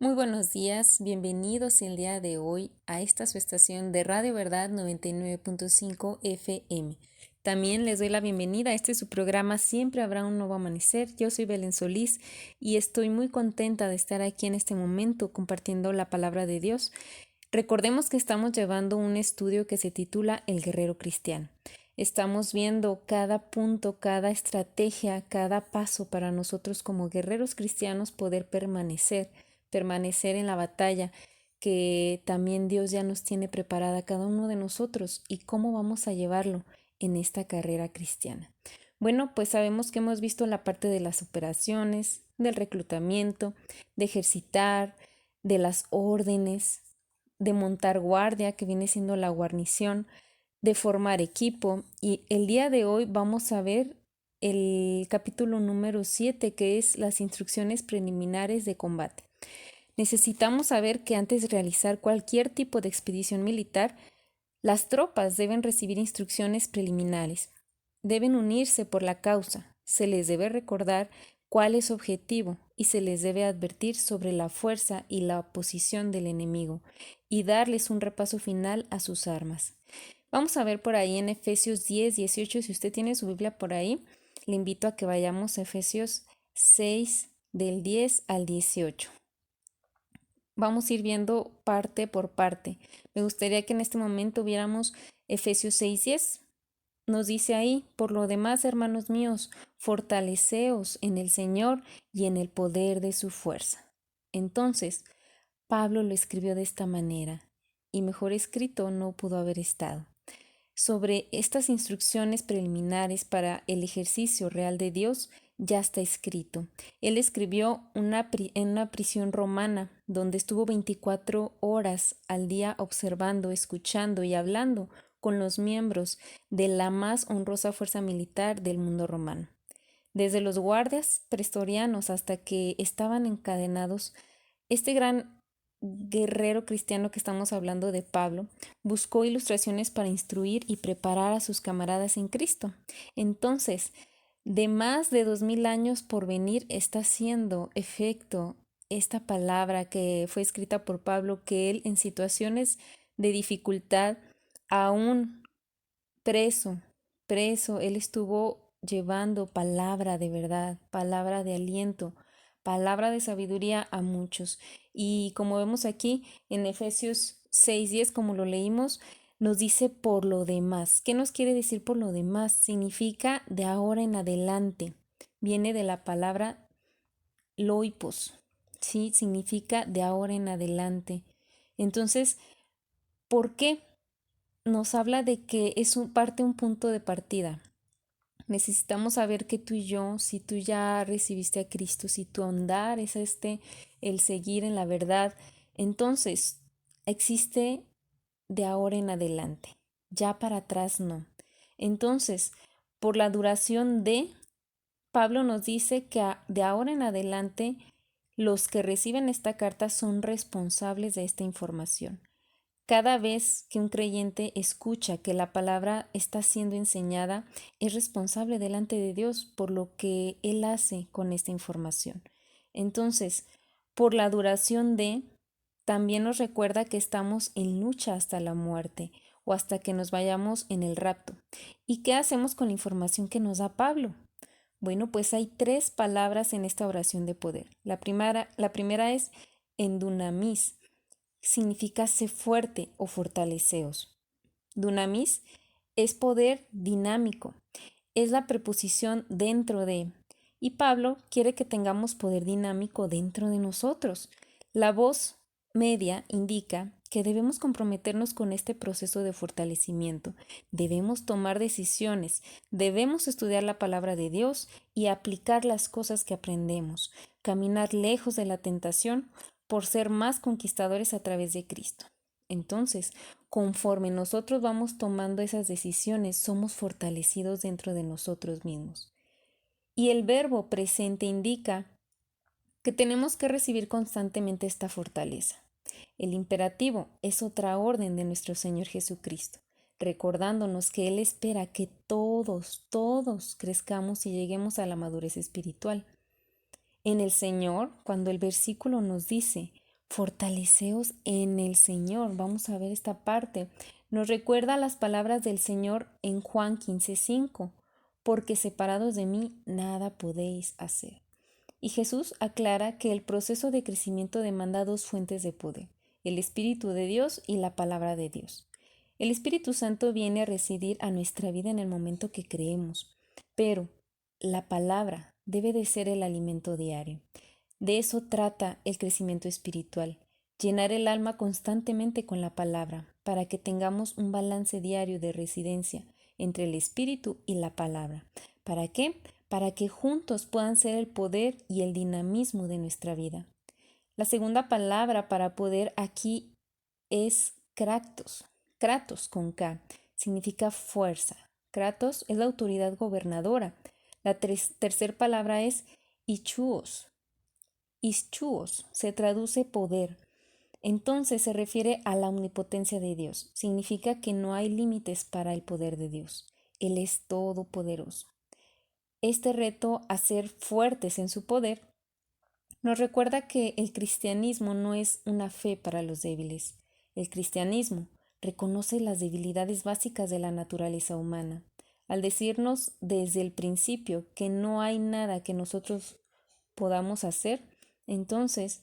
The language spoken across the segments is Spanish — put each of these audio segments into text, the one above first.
Muy buenos días, bienvenidos el día de hoy a esta su estación de Radio Verdad 99.5 FM. También les doy la bienvenida a este su programa Siempre habrá un nuevo amanecer. Yo soy Belén Solís y estoy muy contenta de estar aquí en este momento compartiendo la palabra de Dios. Recordemos que estamos llevando un estudio que se titula El Guerrero Cristiano. Estamos viendo cada punto, cada estrategia, cada paso para nosotros como guerreros cristianos poder permanecer en la batalla que también Dios ya nos tiene preparada cada uno de nosotros y cómo vamos a llevarlo en esta carrera cristiana. Bueno, pues sabemos que hemos visto la parte de las operaciones, del reclutamiento, de ejercitar, de las órdenes, de montar guardia, que viene siendo la guarnición, de formar equipo. Y el día de hoy vamos a ver el capítulo número 7, que es las instrucciones preliminares de combate. Necesitamos saber que antes de realizar cualquier tipo de expedición militar, las tropas deben recibir instrucciones preliminares. Deben unirse por la causa. Se les debe recordar cuál es su objetivo y se les debe advertir sobre la fuerza y la posición del enemigo y darles un repaso final a sus armas. Vamos a ver por ahí en Efesios 10, 18. Si usted tiene su Biblia por ahí, le invito a que vayamos a Efesios 6 del 10 al 18. Vamos a ir viendo parte por parte. Me gustaría que en este momento viéramos Efesios 6:10. Nos dice ahí, por lo demás, hermanos míos, fortaleceos en el Señor y en el poder de su fuerza. Entonces, Pablo lo escribió de esta manera, y mejor escrito no pudo haber estado. Sobre estas instrucciones preliminares para el ejercicio real de Dios ya está escrito. Él escribió en una prisión romana donde estuvo 24 horas al día observando, escuchando y hablando con los miembros de la más honrosa fuerza militar del mundo romano. Desde los guardias pretorianos hasta que estaban encadenados, este gran guerrero cristiano que estamos hablando de Pablo buscó ilustraciones para instruir y preparar a sus camaradas en Cristo. Entonces, de más de 2000 años por venir está haciendo efecto esta palabra que fue escrita por Pablo, que él en situaciones de dificultad, aún preso, él estuvo llevando palabra de verdad, palabra de aliento, palabra de sabiduría a muchos. Y como vemos aquí en Efesios 6:10, como lo leímos, nos dice por lo demás. ¿Qué nos quiere decir por lo demás? Significa de ahora en adelante. Viene de la palabra loipos, ¿sí? Significa de ahora en adelante. Entonces, ¿por qué? Nos habla de que es un punto de partida. Necesitamos saber que tú y yo, si tú ya recibiste a Cristo, si tu andar es el seguir en la verdad, entonces existe de ahora en adelante, ya para atrás no. Entonces, por la duración Pablo nos dice que de ahora en adelante los que reciben esta carta son responsables de esta información. Cada vez que un creyente escucha que la palabra está siendo enseñada, es responsable delante de Dios por lo que Él hace con esta información. Entonces, por la duración también nos recuerda que estamos en lucha hasta la muerte o hasta que nos vayamos en el rapto. ¿Y qué hacemos con la información que nos da Pablo? Bueno, pues hay tres palabras en esta oración de poder. La primera es endunamis, significa sé fuerte o fortaleceos. Dunamis es poder dinámico, es la preposición dentro de. Y Pablo quiere que tengamos poder dinámico dentro de nosotros. La voz media indica que debemos comprometernos con este proceso de fortalecimiento, debemos tomar decisiones, debemos estudiar la palabra de Dios y aplicar las cosas que aprendemos, caminar lejos de la tentación por ser más conquistadores a través de Cristo. Entonces, conforme nosotros vamos tomando esas decisiones, somos fortalecidos dentro de nosotros mismos. Y el verbo presente indica que tenemos que recibir constantemente esta fortaleza. El imperativo es otra orden de nuestro Señor Jesucristo, recordándonos que Él espera que todos crezcamos y lleguemos a la madurez espiritual. En el Señor, cuando el versículo nos dice, Fortaleceos en el Señor. Vamos a ver esta parte. Nos recuerda las palabras del Señor en Juan 15:5, porque separados de mí nada podéis hacer. Y Jesús aclara que el proceso de crecimiento demanda dos fuentes de poder, el Espíritu de Dios y la palabra de Dios. El Espíritu Santo viene a residir a nuestra vida en el momento que creemos, pero la palabra debe de ser el alimento diario. De eso trata el crecimiento espiritual, llenar el alma constantemente con la palabra, para que tengamos un balance diario de residencia entre el Espíritu y la palabra. ¿Para qué? Para que juntos puedan ser el poder y el dinamismo de nuestra vida. La segunda palabra para poder aquí es kratos, kratos con K, significa fuerza. Kratos es la autoridad gobernadora. La tercera palabra es ichuos. Ischúos se traduce poder. Entonces se refiere a la omnipotencia de Dios. Significa que no hay límites para el poder de Dios. Él es todopoderoso. Este reto a ser fuertes en su poder nos recuerda que el cristianismo no es una fe para los débiles. El cristianismo reconoce las debilidades básicas de la naturaleza humana, al decirnos desde el principio que no hay nada que nosotros podamos hacer. Entonces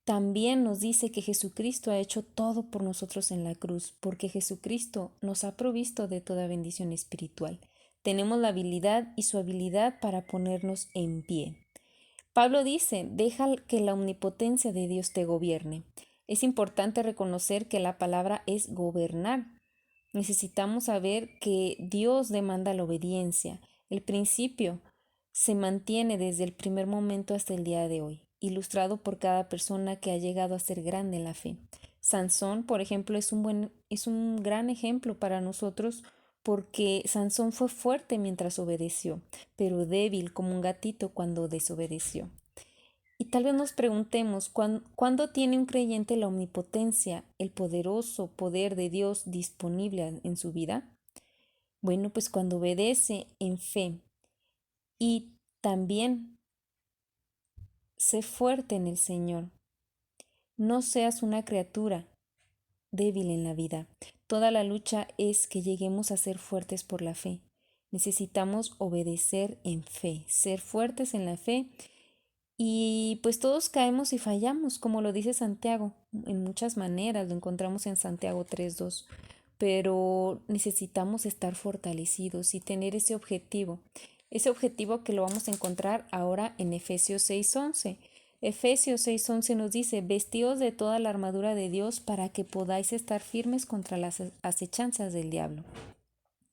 también nos dice que Jesucristo ha hecho todo por nosotros en la cruz, porque Jesucristo nos ha provisto de toda bendición espiritual. Tenemos la habilidad y su habilidad para ponernos en pie. Pablo dice, deja que la omnipotencia de Dios te gobierne. Es importante reconocer que la palabra es gobernar. Necesitamos saber que Dios demanda la obediencia. El principio se mantiene desde el primer momento hasta el día de hoy, ilustrado por cada persona que ha llegado a ser grande en la fe. Sansón, por ejemplo, es un gran ejemplo para nosotros porque Sansón fue fuerte mientras obedeció, pero débil como un gatito cuando desobedeció. Y tal vez nos preguntemos, ¿cuándo tiene un creyente la omnipotencia, el poderoso poder de Dios disponible en su vida? Bueno, pues cuando obedece en fe y también sé fuerte en el Señor. No seas una criatura débil en la vida. Toda la lucha es que lleguemos a ser fuertes por la fe. Necesitamos obedecer en fe, ser fuertes en la fe. Y pues todos caemos y fallamos, como lo dice Santiago, en muchas maneras, lo encontramos en Santiago 3:2, pero necesitamos estar fortalecidos y tener ese objetivo que lo vamos a encontrar ahora en Efesios 6:11. Efesios 6:11 nos dice, vestíos de toda la armadura de Dios para que podáis estar firmes contra las acechanzas del diablo.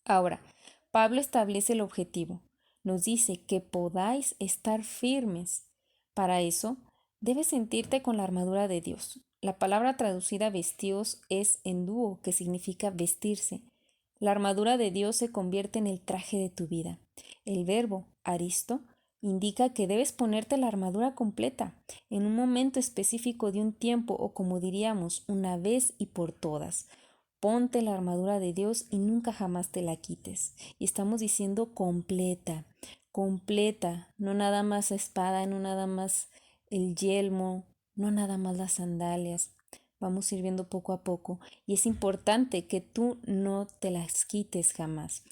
Ahora, Pablo establece el objetivo, nos dice que podáis estar firmes. Para eso, debes sentirte con la armadura de Dios. La palabra traducida vestíos es endúo, que significa vestirse. La armadura de Dios se convierte en el traje de tu vida. El verbo aristo indica que debes ponerte la armadura completa, en un momento específico de un tiempo o como diríamos, una vez y por todas. Ponte la armadura de Dios y nunca jamás te la quites. Y estamos diciendo completa, completa, no nada más la espada, no nada más el yelmo, no nada más las sandalias. Vamos a ir viendo poco a poco y es importante que tú no te las quites jamás.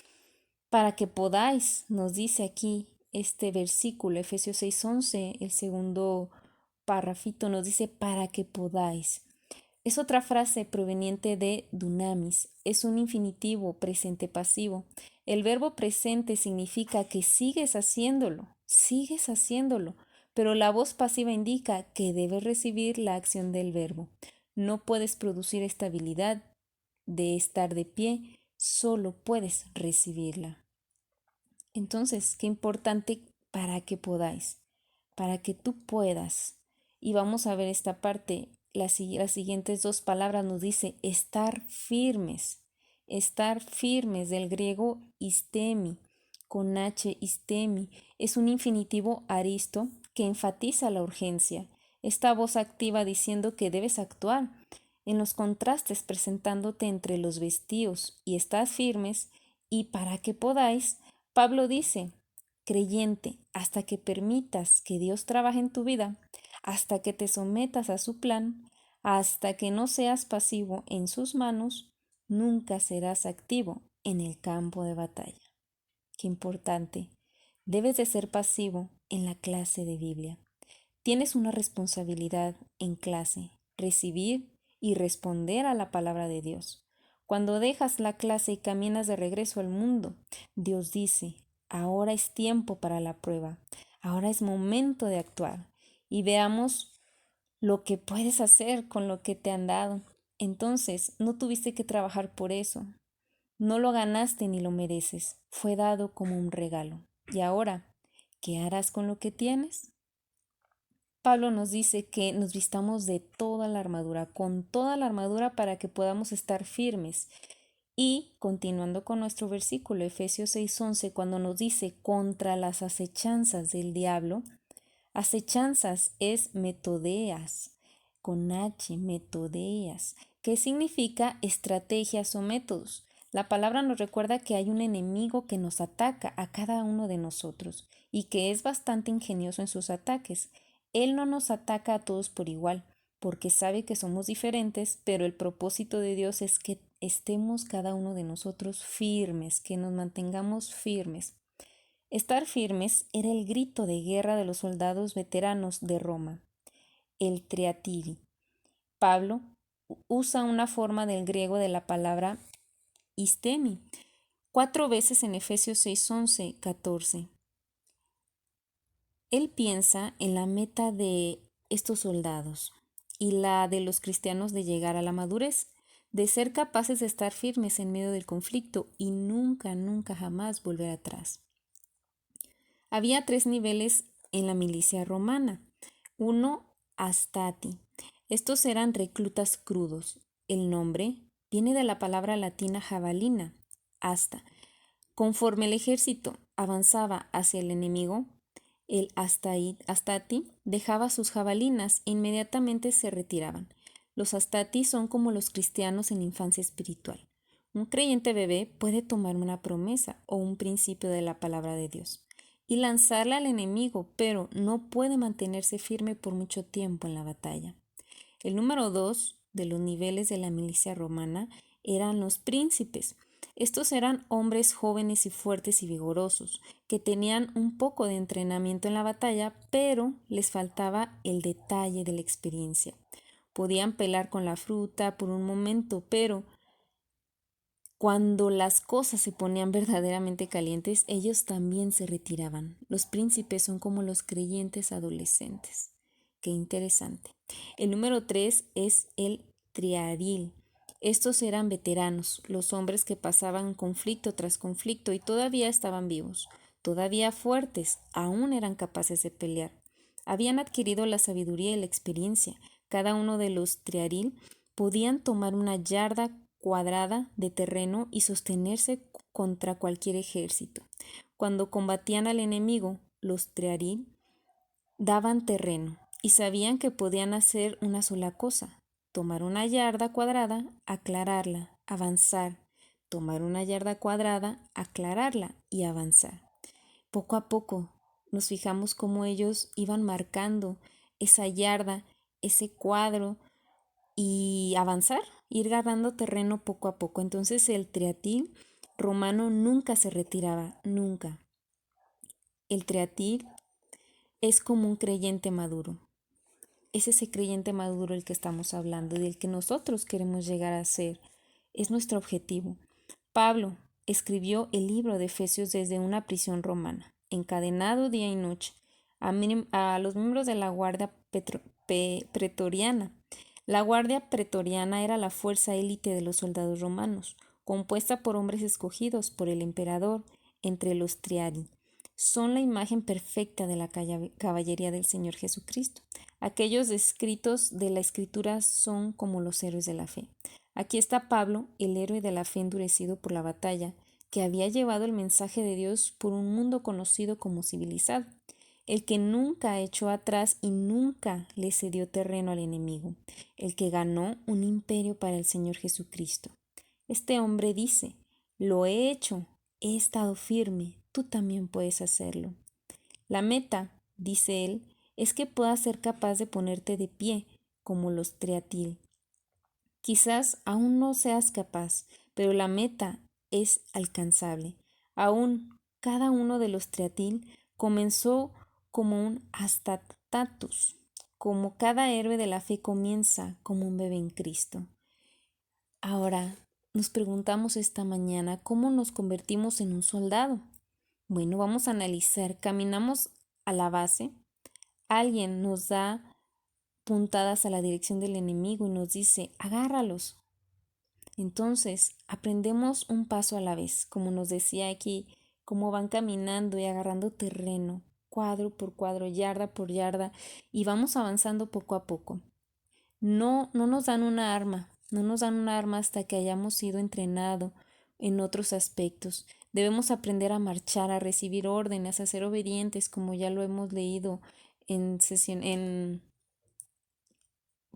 Para que podáis, nos dice aquí este versículo, Efesios 6:11, el segundo párrafito nos dice para que podáis. Es otra frase proveniente de dunamis, es un infinitivo presente pasivo. El verbo presente significa que sigues haciéndolo, pero la voz pasiva indica que debes recibir la acción del verbo. No puedes producir esta habilidad de estar de pie, solo puedes recibirla. Entonces, qué importante para que podáis, para que tú puedas. Y vamos a ver esta parte, las siguientes dos palabras nos dice estar firmes del griego istemi, con H istemi, es un infinitivo aristo que enfatiza la urgencia. Esta voz activa diciendo que debes actuar en los contrastes presentándote entre los vestidos y estad firmes y para que podáis. Pablo dice, creyente, hasta que permitas que Dios trabaje en tu vida, hasta que te sometas a su plan, hasta que no seas pasivo en sus manos, nunca serás activo en el campo de batalla. Qué importante. Debes de ser pasivo en la clase de Biblia. Tienes una responsabilidad en clase, recibir y responder a la palabra de Dios. Cuando dejas la clase y caminas de regreso al mundo, Dios dice, ahora es tiempo para la prueba, ahora es momento de actuar y veamos lo que puedes hacer con lo que te han dado. Entonces, no tuviste que trabajar por eso, no lo ganaste ni lo mereces, fue dado como un regalo. Y ahora, ¿qué harás con lo que tienes? Pablo nos dice que nos vistamos de toda la armadura, con toda la armadura para que podamos estar firmes. Y continuando con nuestro versículo, Efesios 6:11, cuando nos dice contra las acechanzas del diablo, acechanzas es metodeas, con H, metodeas, que significa estrategias o métodos. La palabra nos recuerda que hay un enemigo que nos ataca a cada uno de nosotros y que es bastante ingenioso en sus ataques. Él no nos ataca a todos por igual, porque sabe que somos diferentes, pero el propósito de Dios es que estemos cada uno de nosotros firmes, que nos mantengamos firmes. Estar firmes era el grito de guerra de los soldados veteranos de Roma, el triatiri. Pablo usa una forma del griego de la palabra istemi, 4 veces en Efesios 6:11, 14. Él piensa en la meta de estos soldados y la de los cristianos de llegar a la madurez, de ser capaces de estar firmes en medio del conflicto y nunca, nunca jamás volver atrás. Había 3 niveles en la milicia romana. Uno, astati. Estos eran reclutas crudos. El nombre viene de la palabra latina jabalina, asta. Conforme el ejército avanzaba hacia el enemigo, el astati dejaba sus jabalinas e inmediatamente se retiraban. Los astati son como los cristianos en la infancia espiritual. Un creyente bebé puede tomar una promesa o un principio de la palabra de Dios y lanzarla al enemigo, pero no puede mantenerse firme por mucho tiempo en la batalla. El número 2 de los niveles de la milicia romana eran los príncipes. Estos eran hombres jóvenes y fuertes y vigorosos, que tenían un poco de entrenamiento en la batalla, pero les faltaba el detalle de la experiencia. Podían pelar con la fruta por un momento, pero cuando las cosas se ponían verdaderamente calientes, ellos también se retiraban. Los príncipes son como los creyentes adolescentes. Qué interesante. El número 3 es el triaril. Estos eran veteranos, los hombres que pasaban conflicto tras conflicto y todavía estaban vivos, todavía fuertes, aún eran capaces de pelear. Habían adquirido la sabiduría y la experiencia. Cada uno de los triaril podían tomar una yarda cuadrada de terreno y sostenerse contra cualquier ejército. Cuando combatían al enemigo, los triaril daban terreno y sabían que podían hacer una sola cosa: tomar una yarda cuadrada, aclararla, avanzar, tomar una yarda cuadrada, aclararla y avanzar. Poco a poco nos fijamos cómo ellos iban marcando esa yarda, ese cuadro y avanzar, ir ganando terreno poco a poco. Entonces el triatil romano nunca se retiraba, nunca. El triatil es como un creyente maduro. Es ese creyente maduro el que estamos hablando y del que nosotros queremos llegar a ser. Es nuestro objetivo. Pablo escribió el libro de Efesios desde una prisión romana, encadenado día y noche, a los miembros de la guardia pretoriana. La guardia pretoriana era la fuerza élite de los soldados romanos, compuesta por hombres escogidos por el emperador entre los triadi. Son la imagen perfecta de la caballería del Señor Jesucristo. Aquellos descritos de la Escritura son como los héroes de la fe. Aquí está Pablo, el héroe de la fe endurecido por la batalla, que había llevado el mensaje de Dios por un mundo conocido como civilizado, el que nunca echó atrás y nunca le cedió terreno al enemigo, el que ganó un imperio para el Señor Jesucristo. Este hombre dice: lo he hecho, he estado firme, tú también puedes hacerlo. La meta, dice él, es que puedas ser capaz de ponerte de pie, como los triatil. Quizás aún no seas capaz, pero la meta es alcanzable. Aún cada uno de los triatil comenzó como un astatatus, como cada héroe de la fe comienza como un bebé en Cristo. Ahora, nos preguntamos esta mañana cómo nos convertimos en un soldado. Bueno, vamos a analizar. Caminamos a la base. Alguien nos da puntadas a la dirección del enemigo y nos dice, agárralos. Entonces, aprendemos un paso a la vez, como nos decía aquí, cómo van caminando y agarrando terreno, cuadro por cuadro, yarda por yarda, y vamos avanzando poco a poco. No nos dan una arma, no nos dan una arma hasta que hayamos sido entrenado en otros aspectos. Debemos aprender a marchar, a recibir órdenes, a ser obedientes, como ya lo hemos leído en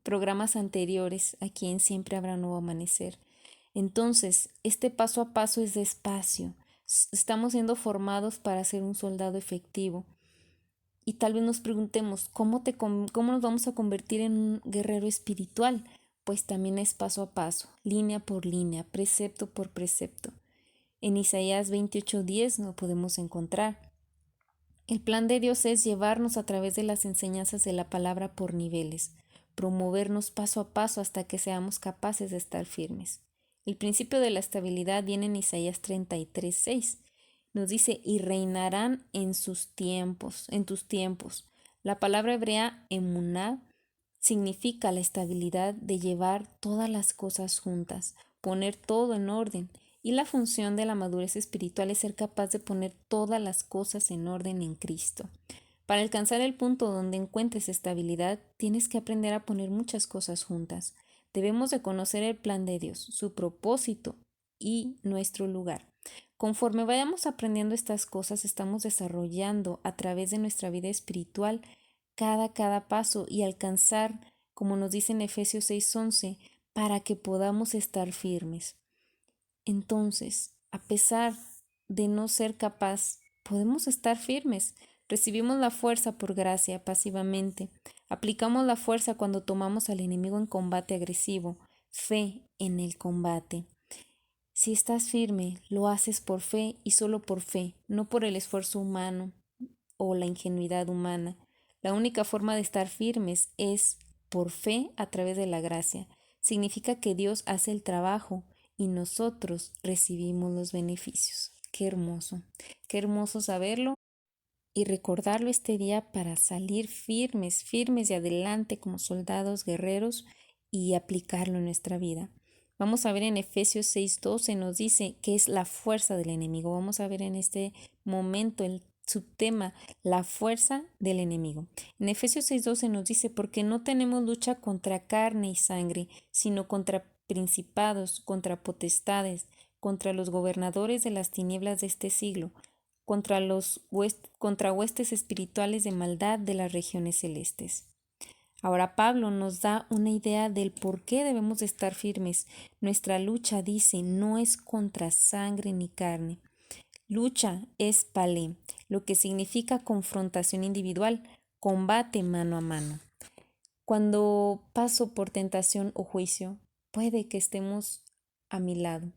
programas anteriores, aquí en Siempre Habrá un Nuevo Amanecer. Entonces, este paso a paso es despacio. Estamos siendo formados para ser un soldado efectivo. Y tal vez nos preguntemos, ¿cómo nos vamos a convertir en un guerrero espiritual? Pues también es paso a paso, línea por línea, precepto por precepto. En Isaías 28:10 lo podemos encontrar. El plan de Dios es llevarnos a través de las enseñanzas de la palabra por niveles, promovernos paso a paso hasta que seamos capaces de estar firmes. El principio de la estabilidad viene en Isaías 33:6. Nos dice, y reinarán en sus tiempos, en tus tiempos. La palabra hebrea emuná significa la estabilidad de llevar todas las cosas juntas, poner todo en orden. Y la función de la madurez espiritual es ser capaz de poner todas las cosas en orden en Cristo. Para alcanzar el punto donde encuentres estabilidad, tienes que aprender a poner muchas cosas juntas. Debemos de conocer el plan de Dios, su propósito y nuestro lugar. Conforme vayamos aprendiendo estas cosas, estamos desarrollando a través de nuestra vida espiritual cada paso y alcanzar, como nos dice en Efesios 6:11, para que podamos estar firmes. Entonces, a pesar de no ser capaz, podemos estar firmes. Recibimos la fuerza por gracia pasivamente. Aplicamos la fuerza cuando tomamos al enemigo en combate agresivo. Fe en el combate. Si estás firme, lo haces por fe y solo por fe, no por el esfuerzo humano o la ingenuidad humana. La única forma de estar firmes es por fe a través de la gracia. Significa que Dios hace el trabajo y nosotros recibimos los beneficios. Qué hermoso saberlo y recordarlo este día para salir firmes, firmes de adelante como soldados guerreros y aplicarlo en nuestra vida. Vamos a ver en Efesios 6:12 nos dice que es la fuerza del enemigo. Vamos a ver en este momento el subtema, la fuerza del enemigo. En Efesios 6:12 nos dice, porque no tenemos lucha contra carne y sangre, sino contra principados, contra potestades, contra los gobernadores de las tinieblas de este siglo, contra huestes espirituales de maldad de las regiones celestes. Ahora Pablo nos da una idea del por qué debemos de estar firmes. Nuestra lucha, dice, no es contra sangre ni carne. Lucha es palé, lo que significa confrontación individual, combate mano a mano. Cuando paso por tentación o juicio, puede que estemos a mi lado,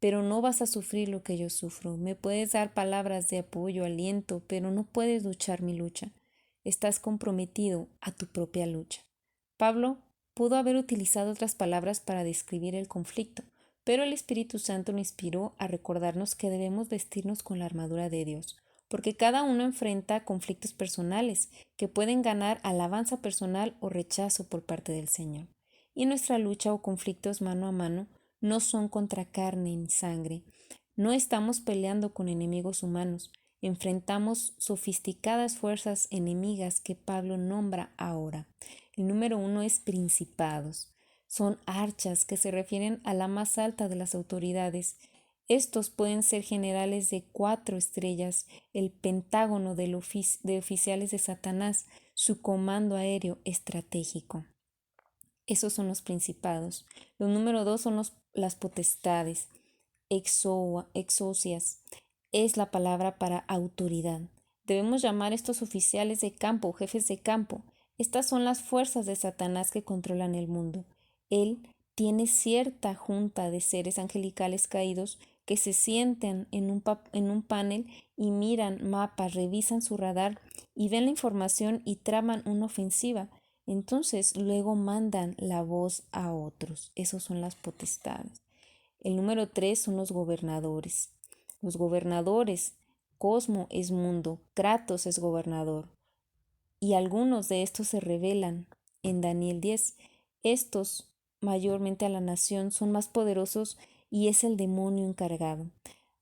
pero no vas a sufrir lo que yo sufro. Me puedes dar palabras de apoyo, aliento, pero no puedes luchar mi lucha. Estás comprometido a tu propia lucha. Pablo pudo haber utilizado otras palabras para describir el conflicto, pero el Espíritu Santo nos inspiró a recordarnos que debemos vestirnos con la armadura de Dios, porque cada uno enfrenta conflictos personales que pueden ganar alabanza personal o rechazo por parte del Señor. Y nuestra lucha o conflictos mano a mano no son contra carne ni sangre. No estamos peleando con enemigos humanos, enfrentamos sofisticadas fuerzas enemigas que Pablo nombra ahora. El número 1 es principados. Son archas que se refieren a la más alta de las autoridades. Estos pueden ser generales de 4 estrellas, el pentágono de oficiales de Satanás, su comando aéreo estratégico. Esos son los principados. Los número 2 son las potestades. Exousias es la palabra para autoridad. Debemos llamar a estos oficiales de campo, jefes de campo. Estas son las fuerzas de Satanás que controlan el mundo. Él tiene cierta junta de seres angelicales caídos que se sientan en un panel y miran mapas, revisan su radar y ven la información y traman una ofensiva. Entonces luego mandan la voz a otros. Esos son las potestades. El número 3 son los gobernadores. Los gobernadores, Cosmo es mundo, Kratos es gobernador. Y algunos de estos se revelan en Daniel 10. Estos, mayormente a la nación, son más poderosos y es el demonio encargado.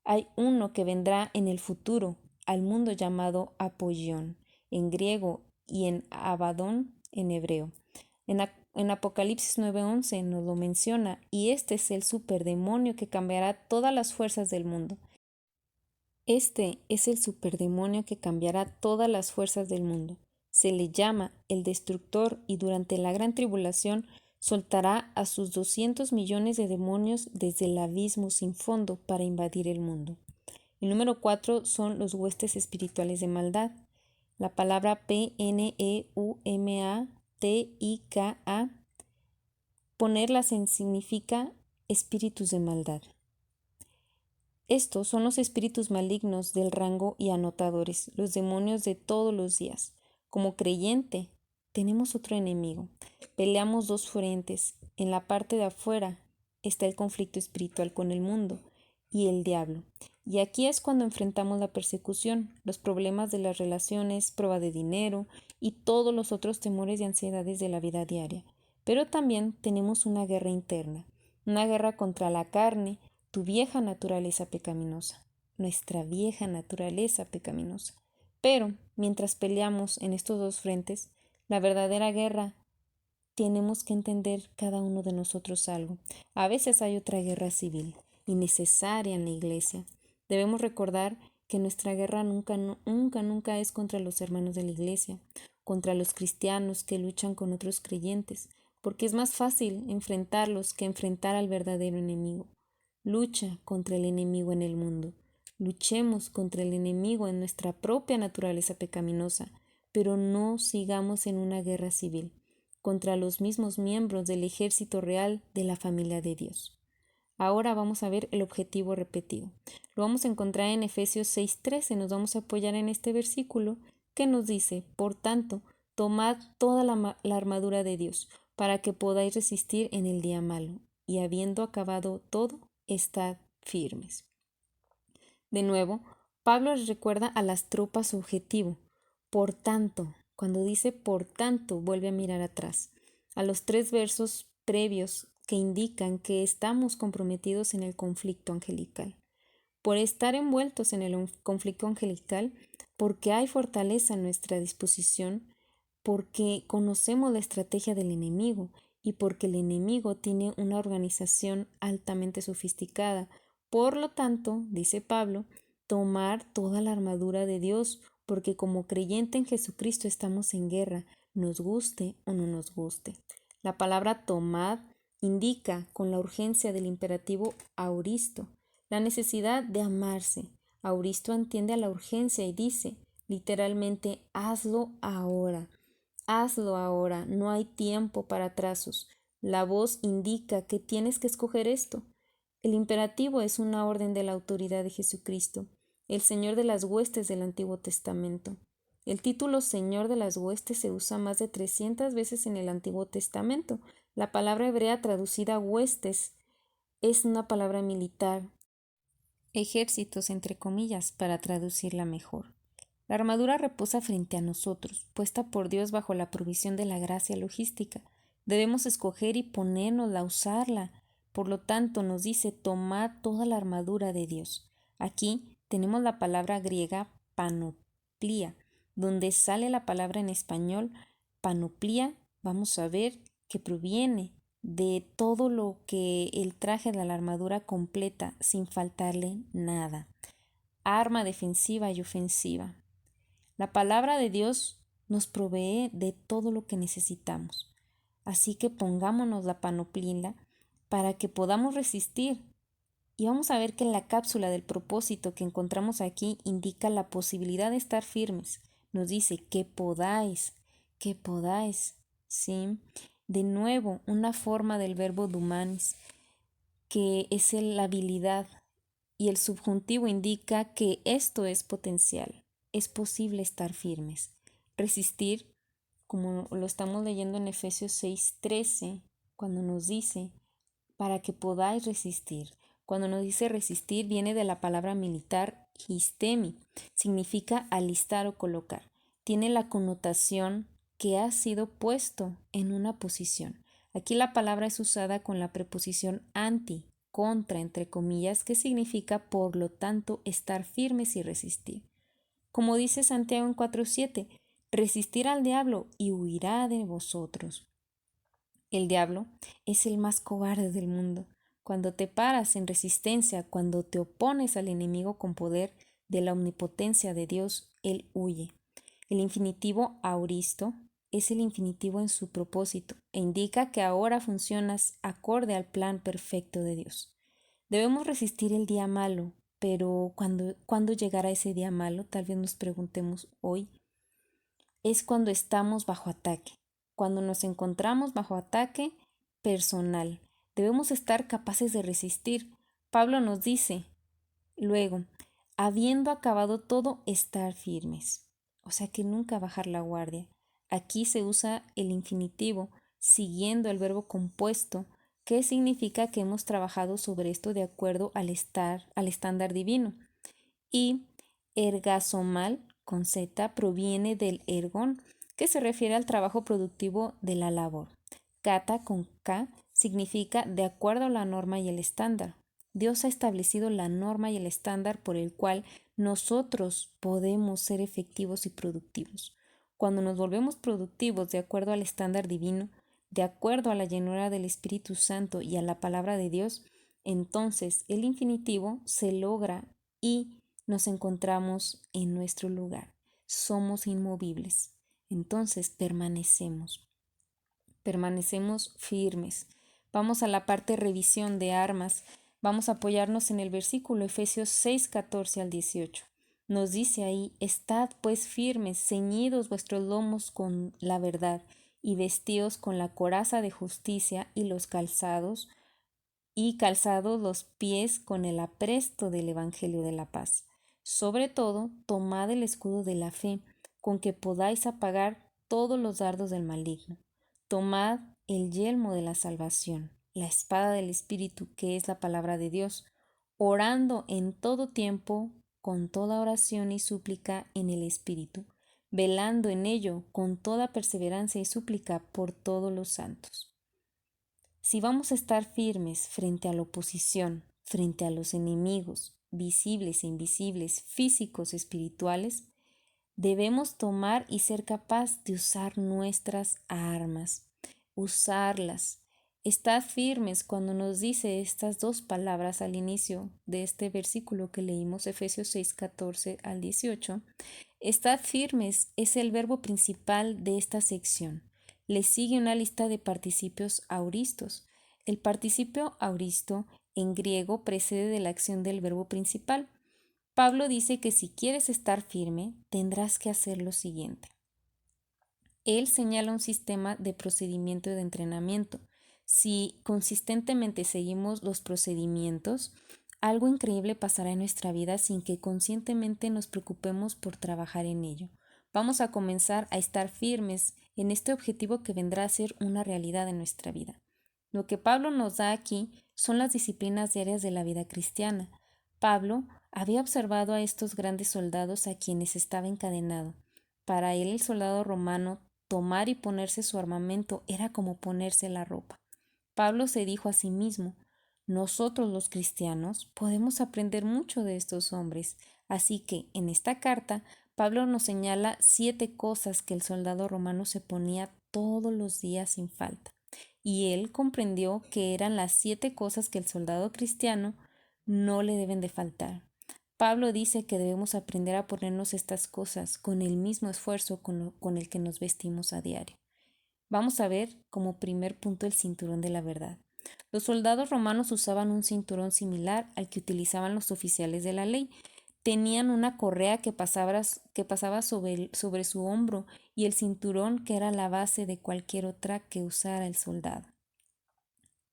Hay uno que vendrá en el futuro al mundo llamado Apollón, en griego, y en Abadón, en hebreo. En Apocalipsis 9:11 nos lo menciona, y este es el superdemonio que cambiará todas las fuerzas del mundo. Este es el superdemonio que cambiará todas las fuerzas del mundo. Se le llama el destructor y durante la gran tribulación soltará a sus 200 millones de demonios desde el abismo sin fondo para invadir el mundo. El número 4 son los huestes espirituales de maldad. La palabra Pneumatika, ponerlas en significa espíritus de maldad. Estos son los espíritus malignos del rango y anotadores, los demonios de todos los días. Como creyente, tenemos otro enemigo. Peleamos dos frentes. En la parte de afuera está el conflicto espiritual con el mundo y el diablo. Y aquí es cuando enfrentamos la persecución, los problemas de las relaciones, prueba de dinero y todos los otros temores y ansiedades de la vida diaria. Pero también tenemos una guerra interna, una guerra contra la carne, tu vieja naturaleza pecaminosa, nuestra vieja naturaleza pecaminosa. Pero, mientras peleamos en estos dos frentes, la verdadera guerra, tenemos que entender cada uno de nosotros algo. A veces hay otra guerra civil, innecesaria en la iglesia. Debemos recordar que nuestra guerra nunca es contra los hermanos de la iglesia, contra los cristianos que luchan con otros creyentes, porque es más fácil enfrentarlos que enfrentar al verdadero enemigo. Lucha contra el enemigo en el mundo. Luchemos contra el enemigo en nuestra propia naturaleza pecaminosa, pero no sigamos en una guerra civil contra los mismos miembros del ejército real de la familia de Dios. Ahora vamos a ver el objetivo repetido. Lo vamos a encontrar en Efesios 6:13. Nos vamos a apoyar en este versículo que nos dice: por tanto, tomad toda la armadura de Dios, para que podáis resistir en el día malo, y habiendo acabado todo, estad firmes. De nuevo, Pablo les recuerda a las tropas su objetivo. Por tanto, cuando dice por tanto, vuelve a mirar atrás, a los 3 versos previos que indican que estamos comprometidos en el conflicto angelical. Por estar envueltos en el conflicto angelical, porque hay fortaleza en nuestra disposición, porque conocemos la estrategia del enemigo y porque el enemigo tiene una organización altamente sofisticada. Por lo tanto, dice Pablo, tomar toda la armadura de Dios, porque como creyente en Jesucristo estamos en guerra, nos guste o no nos guste. La palabra tomad indica con la urgencia del imperativo auristo, la necesidad de amarse. Auristo entiende a la urgencia y dice, literalmente, hazlo ahora. Hazlo ahora, no hay tiempo para atrasos. La voz indica que tienes que escoger esto. El imperativo es una orden de la autoridad de Jesucristo, el Señor de las huestes del Antiguo Testamento. El título Señor de las huestes se usa más de 300 veces en el Antiguo Testamento. La palabra hebrea traducida huestes es una palabra militar, ejércitos entre comillas, para traducirla mejor. La armadura reposa frente a nosotros, puesta por Dios bajo la provisión de la gracia logística. Debemos escoger y ponernosla a usarla. Por lo tanto, nos dice, tomad toda la armadura de Dios. Aquí tenemos la palabra griega panoplia, donde sale la palabra en español panoplia. Vamos a ver que proviene de todo lo que el traje de la armadura completa, sin faltarle nada. Arma defensiva y ofensiva. La palabra de Dios nos provee de todo lo que necesitamos. Así que pongámonos la panoplia para que podamos resistir Y vamos a ver que la cápsula del propósito que encontramos aquí indica la posibilidad de estar firmes. Nos dice que podáis, ¿sí? De nuevo, una forma del verbo dumanis, que es la habilidad, y el subjuntivo indica que esto es potencial, es posible estar firmes. Resistir, como lo estamos leyendo en Efesios 6:13, cuando nos dice, para que podáis resistir. Cuando nos dice resistir, viene de la palabra militar histemi, significa alistar o colocar. Tiene la connotación que ha sido puesto en una posición. Aquí la palabra es usada con la preposición anti, contra, entre comillas, que significa, por lo tanto, estar firmes y resistir. Como dice Santiago en 4:7, resistir al diablo y huirá de vosotros. El diablo es el más cobarde del mundo. Cuando te paras en resistencia, cuando te opones al enemigo con poder de la omnipotencia de Dios, él huye. El infinitivo auristo es el infinitivo en su propósito e indica que ahora funcionas acorde al plan perfecto de Dios. Debemos resistir el día malo, pero ¿cuándo llegará ese día malo? Tal vez nos preguntemos hoy. Es cuando estamos bajo ataque, cuando nos encontramos bajo ataque personal. Debemos estar capaces de resistir. Pablo nos dice, luego, habiendo acabado todo, estar firmes. O sea que nunca bajar la guardia. Aquí se usa el infinitivo siguiendo el verbo compuesto, que significa que hemos trabajado sobre esto de acuerdo al estándar divino. Y ergasomal con Z proviene del ergón, que se refiere al trabajo productivo de la labor. Kata con K significa de acuerdo a la norma y el estándar. Dios ha establecido la norma y el estándar por el cual nosotros podemos ser efectivos y productivos. Cuando nos volvemos productivos de acuerdo al estándar divino, de acuerdo a la llenura del Espíritu Santo y a la palabra de Dios, entonces el infinitivo se logra y nos encontramos en nuestro lugar. Somos inmovibles. Entonces permanecemos firmes. Vamos a la parte revisión de armas. Vamos a apoyarnos en el versículo Efesios 6:14 al 18. Nos dice ahí, estad pues firmes, ceñidos vuestros lomos con la verdad, y vestidos con la coraza de justicia y calzados los pies con el apresto del Evangelio de la paz. Sobre todo, tomad el escudo de la fe, con que podáis apagar todos los dardos del maligno. Tomad el yelmo de la salvación, la espada del Espíritu, que es la palabra de Dios, orando en todo tiempo, con toda oración y súplica en el Espíritu, velando en ello con toda perseverancia y súplica por todos los santos. Si vamos a estar firmes frente a la oposición, frente a los enemigos, visibles e invisibles, físicos, espirituales, debemos tomar y ser capaz de usar nuestras armas, usarlas. Estad firmes cuando nos dice estas dos palabras al inicio de este versículo que leímos, Efesios 6:14 al 18. Estad firmes es el verbo principal de esta sección. Le sigue una lista de participios auristos. El participio auristo en griego precede de la acción del verbo principal. Pablo dice que si quieres estar firme, tendrás que hacer lo siguiente. Él señala un sistema de procedimiento y de entrenamiento. Si consistentemente seguimos los procedimientos, algo increíble pasará en nuestra vida sin que conscientemente nos preocupemos por trabajar en ello. Vamos a comenzar a estar firmes en este objetivo que vendrá a ser una realidad en nuestra vida. Lo que Pablo nos da aquí son las disciplinas diarias de la vida cristiana. Pablo había observado a estos grandes soldados a quienes estaba encadenado. Para él el soldado romano tomar y ponerse su armamento era como ponerse la ropa. Pablo se dijo a sí mismo, nosotros los cristianos podemos aprender mucho de estos hombres, así que en esta carta Pablo nos señala 7 cosas que el soldado romano se ponía todos los días sin falta, y él comprendió que eran las 7 cosas que el soldado cristiano no le deben de faltar. Pablo dice que debemos aprender a ponernos estas cosas con el mismo esfuerzo con el que nos vestimos a diario. Vamos a ver como primer punto el cinturón de la verdad. Los soldados romanos usaban un cinturón similar al que utilizaban los oficiales de la ley. Tenían una correa que pasaba sobre su hombro y el cinturón que era la base de cualquier otra que usara el soldado.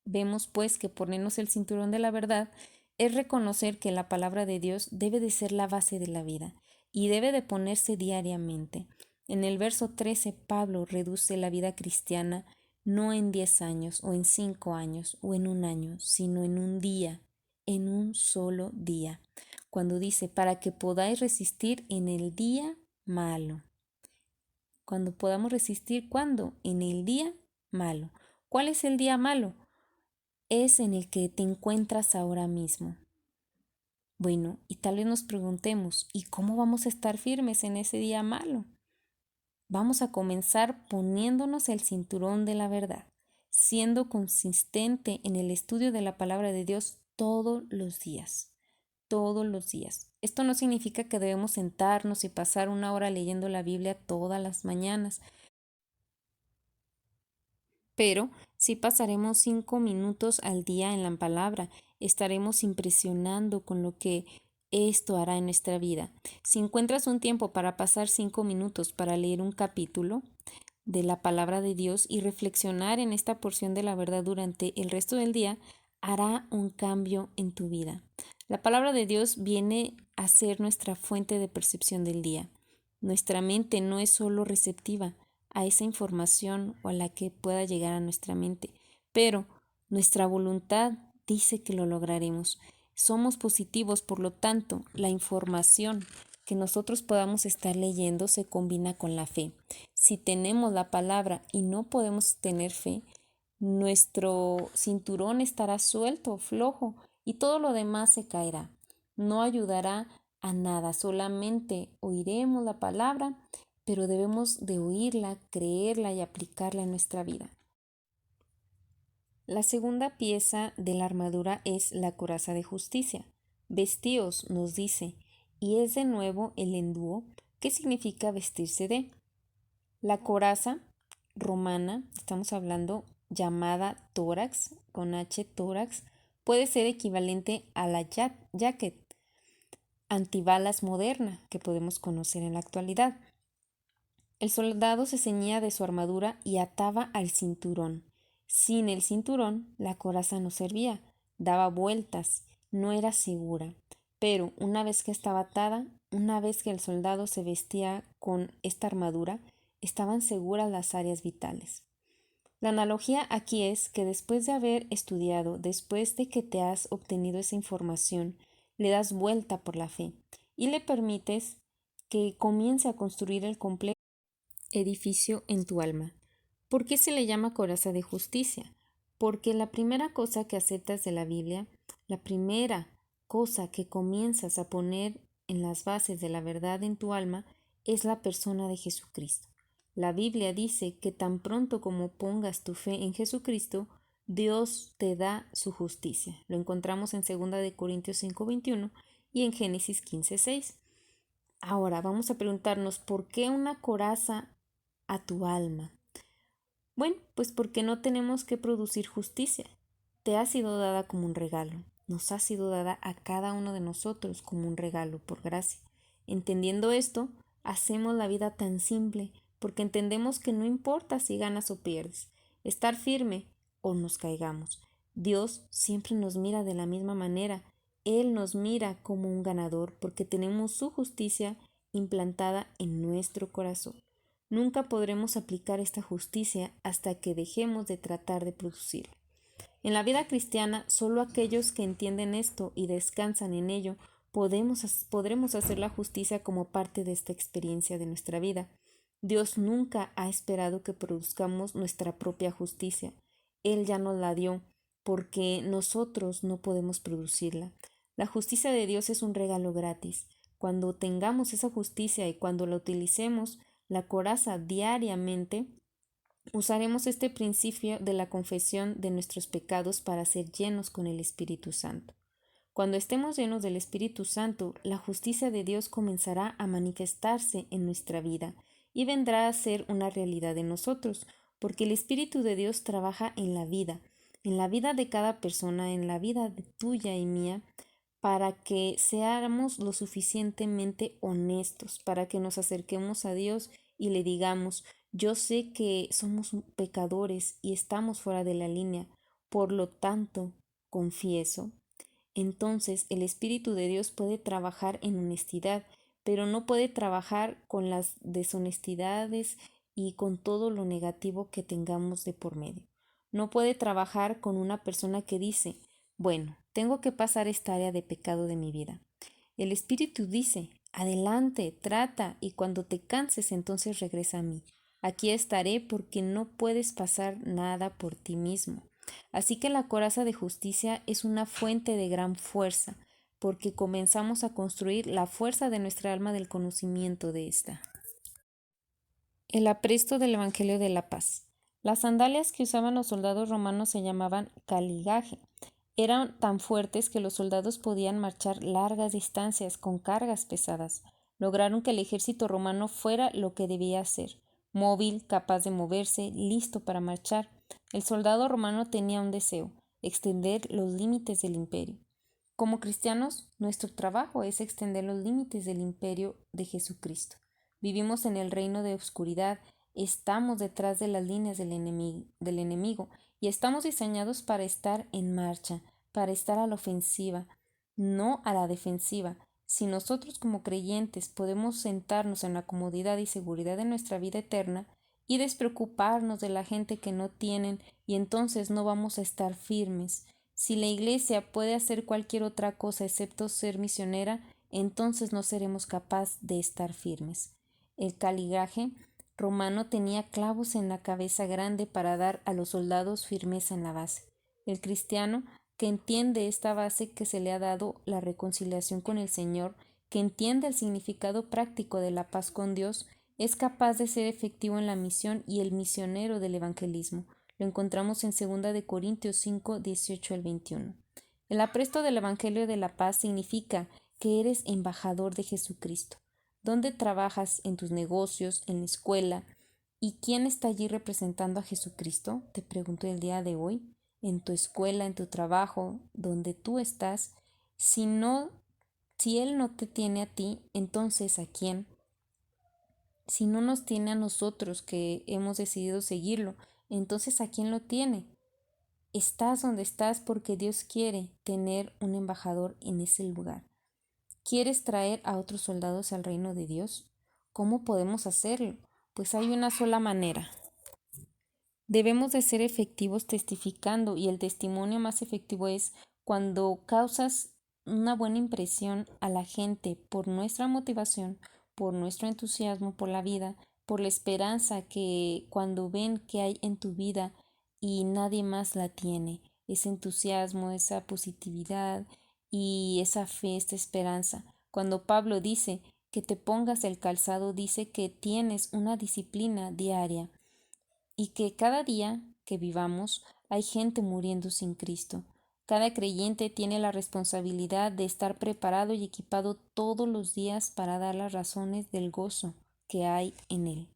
Vemos pues que ponernos el cinturón de la verdad es reconocer que la palabra de Dios debe de ser la base de la vida y debe de ponerse diariamente. En el verso 13, Pablo reduce la vida cristiana no en 10 años o en 5 años o en un año, sino en un día, en un solo día, cuando dice, para que podáis resistir en el día malo. Cuando podamos resistir, ¿cuándo? En el día malo. ¿Cuál es el día malo? Es en el que te encuentras ahora mismo. Bueno, y tal vez nos preguntemos, ¿y cómo vamos a estar firmes en ese día malo? Vamos a comenzar poniéndonos el cinturón de la verdad, siendo consistente en el estudio de la palabra de Dios todos los días, todos los días. Esto no significa que debemos sentarnos y pasar una hora leyendo la Biblia todas las mañanas, pero si pasaremos 5 minutos al día en la palabra, estaremos impresionando con lo que esto hará en nuestra vida. Si encuentras un tiempo para pasar 5 minutos para leer un capítulo de la palabra de Dios y reflexionar en esta porción de la verdad durante el resto del día, hará un cambio en tu vida. La palabra de Dios viene a ser nuestra fuente de percepción del día. Nuestra mente no es solo receptiva a esa información o a la que pueda llegar a nuestra mente, pero nuestra voluntad dice que lo lograremos. Somos positivos, por lo tanto, la información que nosotros podamos estar leyendo se combina con la fe. Si tenemos la palabra y no podemos tener fe, nuestro cinturón estará suelto, flojo, y todo lo demás se caerá. No ayudará a nada, solamente oiremos la palabra, pero debemos de oírla, creerla y aplicarla en nuestra vida. La segunda pieza de la armadura es la coraza de justicia. Vestíos, nos dice, y es de nuevo el endúo, que significa vestirse de. La coraza romana, estamos hablando llamada tórax, con H tórax, puede ser equivalente a la jacket antibalas moderna que podemos conocer en la actualidad. El soldado se ceñía de su armadura y ataba al cinturón. Sin el cinturón, la coraza no servía, daba vueltas, no era segura. Pero una vez que estaba atada, una vez que el soldado se vestía con esta armadura, estaban seguras las áreas vitales. La analogía aquí es que después de haber estudiado, después de que te has obtenido esa información, le das vuelta por la fe y le permites que comience a construir el complejo edificio en tu alma. ¿Por qué se le llama coraza de justicia? Porque la primera cosa que aceptas de la Biblia, la primera cosa que comienzas a poner en las bases de la verdad en tu alma, es la persona de Jesucristo. La Biblia dice que tan pronto como pongas tu fe en Jesucristo, Dios te da su justicia. Lo encontramos en 2 de Corintios 5:21 y en Génesis 15:6. Ahora vamos a preguntarnos, ¿por qué una coraza a tu alma? Bueno, pues porque no tenemos que producir justicia. Te ha sido dada como un regalo. Nos ha sido dada a cada uno de nosotros como un regalo por gracia. Entendiendo esto, hacemos la vida tan simple porque entendemos que no importa si ganas o pierdes, estar firme o nos caigamos. Dios siempre nos mira de la misma manera. Él nos mira como un ganador porque tenemos su justicia implantada en nuestro corazón. Nunca podremos aplicar esta justicia hasta que dejemos de tratar de producirla. En la vida cristiana, solo aquellos que entienden esto y descansan en ello podremos hacer la justicia como parte de esta experiencia de nuestra vida. Dios nunca ha esperado que produzcamos nuestra propia justicia. Él ya nos la dio porque nosotros no podemos producirla. La justicia de Dios es un regalo gratis. Cuando tengamos esa justicia y cuando la utilicemos, la coraza diariamente, usaremos este principio de la confesión de nuestros pecados para ser llenos con el Espíritu Santo. Cuando estemos llenos del Espíritu Santo, la justicia de Dios comenzará a manifestarse en nuestra vida y vendrá a ser una realidad en nosotros, porque el Espíritu de Dios trabaja en la vida. en la vida de cada persona, en la vida de tuya y mía, para que seamos lo suficientemente honestos, para que nos acerquemos a Dios y le digamos, yo sé que somos pecadores y estamos fuera de la línea, por lo tanto, confieso. Entonces el Espíritu de Dios puede trabajar en honestidad, pero no puede trabajar con las deshonestidades y con todo lo negativo que tengamos de por medio. No puede trabajar con una persona que dice, bueno, tengo que pasar esta área de pecado de mi vida. El Espíritu dice, adelante, trata, y cuando te canses entonces regresa a mí. Aquí estaré porque no puedes pasar nada por ti mismo. Así que la coraza de justicia es una fuente de gran fuerza, porque comenzamos a construir la fuerza de nuestra alma del conocimiento de esta. El apresto del Evangelio de la Paz. Las sandalias que usaban los soldados romanos se llamaban caligaje. Eran tan fuertes que los soldados podían marchar largas distancias con cargas pesadas. Lograron que el ejército romano fuera lo que debía ser, móvil, capaz de moverse, listo para marchar. El soldado romano tenía un deseo, extender los límites del imperio. Como cristianos, nuestro trabajo es extender los límites del imperio de Jesucristo. Vivimos en el reino de oscuridad, estamos detrás de las líneas del enemigo y estamos diseñados para estar en marcha, para estar a la ofensiva, no a la defensiva. Si nosotros como creyentes podemos sentarnos en la comodidad y seguridad de nuestra vida eterna y despreocuparnos de la gente que no tienen, y entonces no vamos a estar firmes. Si la Iglesia puede hacer cualquier otra cosa excepto ser misionera, entonces no seremos capaces de estar firmes. El caligaje romano tenía clavos en la cabeza grande para dar a los soldados firmeza en la base. El cristiano que entiende esta base que se le ha dado la reconciliación con el Señor, que entiende el significado práctico de la paz con Dios, es capaz de ser efectivo en la misión y el misionero del evangelismo. Lo encontramos en 2 de Corintios 5, 18 al 21. El apresto del Evangelio de la Paz significa que eres embajador de Jesucristo. ¿Dónde trabajas? ¿En tus negocios? ¿En la escuela? ¿Y quién está allí representando a Jesucristo? Te pregunto el día de hoy. En tu escuela, en tu trabajo, donde tú estás. Si Él no te tiene a ti, entonces ¿a quién? Si no nos tiene a nosotros que hemos decidido seguirlo, entonces ¿a quién lo tiene? Estás donde estás porque Dios quiere tener un embajador en ese lugar. ¿Quieres traer a otros soldados al reino de Dios? ¿Cómo podemos hacerlo? Pues hay una sola manera. Debemos de ser efectivos testificando, y el testimonio más efectivo es cuando causas una buena impresión a la gente por nuestra motivación, por nuestro entusiasmo por la vida, por la esperanza que cuando ven que hay en tu vida y nadie más la tiene, ese entusiasmo, esa positividad y esa fe, esta esperanza. Cuando Pablo dice que te pongas el calzado, dice que tienes una disciplina diaria y que cada día que vivamos hay gente muriendo sin Cristo. Cada creyente tiene la responsabilidad de estar preparado y equipado todos los días para dar las razones del gozo que hay en él.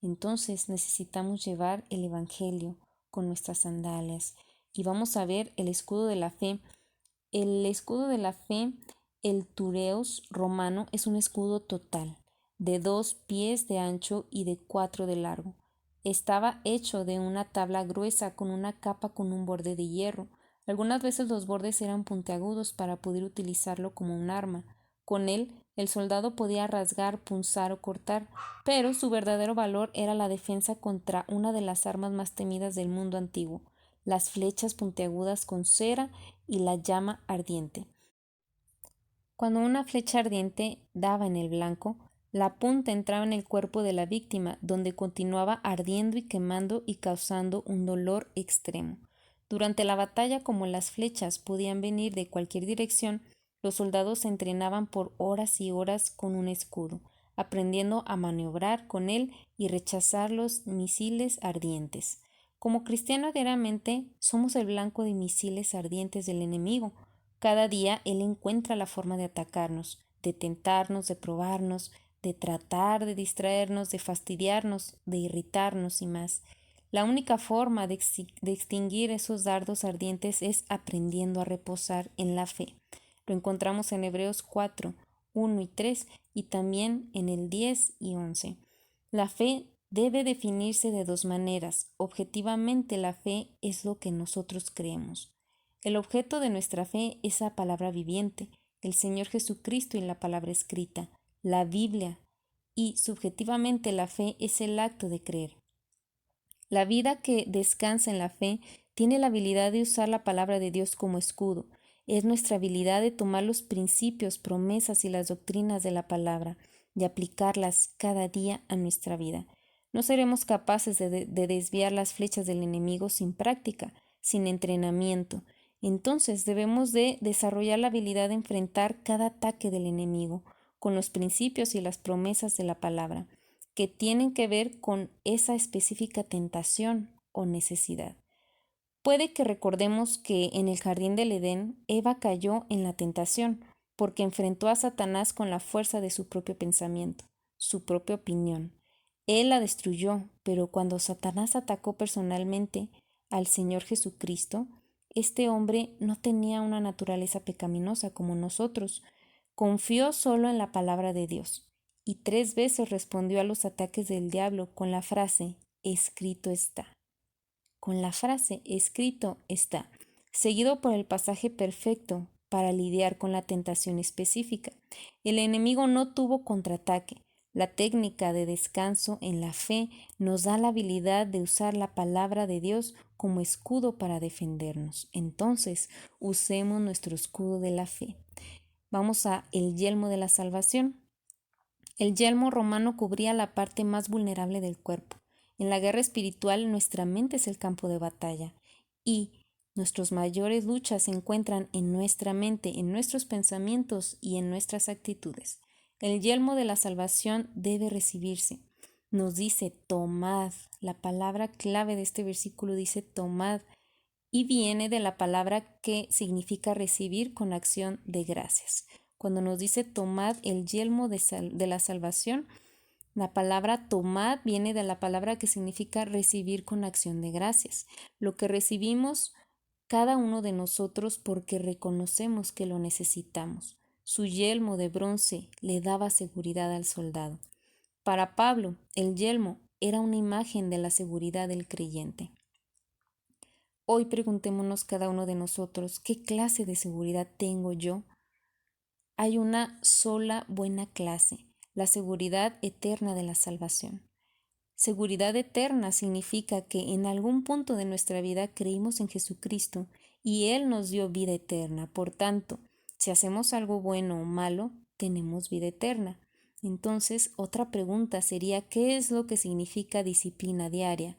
Entonces necesitamos llevar el Evangelio con nuestras sandalias y vamos a ver el escudo de la fe. El escudo de la fe, el tureos romano, es un escudo total, de 2 pies de ancho y de 4 de largo. Estaba hecho de una tabla gruesa con una capa con un borde de hierro. Algunas veces los bordes eran puntiagudos para poder utilizarlo como un arma. Con él, el soldado podía rasgar, punzar o cortar, pero su verdadero valor era la defensa contra una de las armas más temidas del mundo antiguo, las flechas puntiagudas con cera y la llama ardiente. Cuando una flecha ardiente daba en el blanco, la punta entraba en el cuerpo de la víctima, donde continuaba ardiendo y quemando y causando un dolor extremo. Durante la batalla, como las flechas podían venir de cualquier dirección, los soldados se entrenaban por horas y horas con un escudo, aprendiendo a maniobrar con él y rechazar los misiles ardientes. Como cristianos diariamente somos el blanco de misiles ardientes del enemigo. Cada día él encuentra la forma de atacarnos, de tentarnos, de probarnos, de tratar de distraernos, de fastidiarnos, de irritarnos y más. La única forma de extinguir esos dardos ardientes es aprendiendo a reposar en la fe. Lo encontramos en Hebreos 4, 1 y 3 y también en el 10 y 11. La fe debe definirse de dos maneras. Objetivamente, la fe es lo que nosotros creemos. El objeto de nuestra fe es la palabra viviente, el Señor Jesucristo y la palabra escrita, la Biblia, y subjetivamente la fe es el acto de creer. La vida que descansa en la fe tiene la habilidad de usar la palabra de Dios como escudo. Es nuestra habilidad de tomar los principios, promesas y las doctrinas de la palabra, de aplicarlas cada día a nuestra vida. No seremos capaces de desviar las flechas del enemigo sin práctica, sin entrenamiento. Entonces debemos de desarrollar la habilidad de enfrentar cada ataque del enemigo con los principios y las promesas de la palabra, que tienen que ver con esa específica tentación o necesidad. Puede que recordemos que en el jardín del Edén, Eva cayó en la tentación porque enfrentó a Satanás con la fuerza de su propio pensamiento, su propia opinión. Él la destruyó, pero cuando Satanás atacó personalmente al Señor Jesucristo, este hombre no tenía una naturaleza pecaminosa como nosotros. Confió solo en la palabra de Dios y 3 veces respondió a los ataques del diablo con la frase, escrito está. Con la frase, escrito está, seguido por el pasaje perfecto para lidiar con la tentación específica. El enemigo no tuvo contraataque. La técnica de descanso en la fe nos da la habilidad de usar la palabra de Dios como escudo para defendernos. Entonces, usemos nuestro escudo de la fe. Vamos a el yelmo de la salvación. El yelmo romano cubría la parte más vulnerable del cuerpo. En la guerra espiritual nuestra mente es el campo de batalla y nuestras mayores luchas se encuentran en nuestra mente, en nuestros pensamientos y en nuestras actitudes. El yelmo de la salvación debe recibirse. Nos dice tomad. La palabra clave de este versículo dice tomad y viene de la palabra que significa recibir con acción de gracias. Cuando nos dice tomad el yelmo de la salvación, la palabra tomad viene de la palabra que significa recibir con acción de gracias. Lo que recibimos cada uno de nosotros porque reconocemos que lo necesitamos. Su yelmo de bronce le daba seguridad al soldado. Para Pablo, el yelmo era una imagen de la seguridad del creyente. Hoy preguntémonos cada uno de nosotros, ¿qué clase de seguridad tengo yo? Hay una sola buena clase, la seguridad eterna de la salvación. Seguridad eterna significa que en algún punto de nuestra vida creímos en Jesucristo y Él nos dio vida eterna. Por tanto, si hacemos algo bueno o malo, tenemos vida eterna. Entonces, otra pregunta sería, ¿qué es lo que significa disciplina diaria?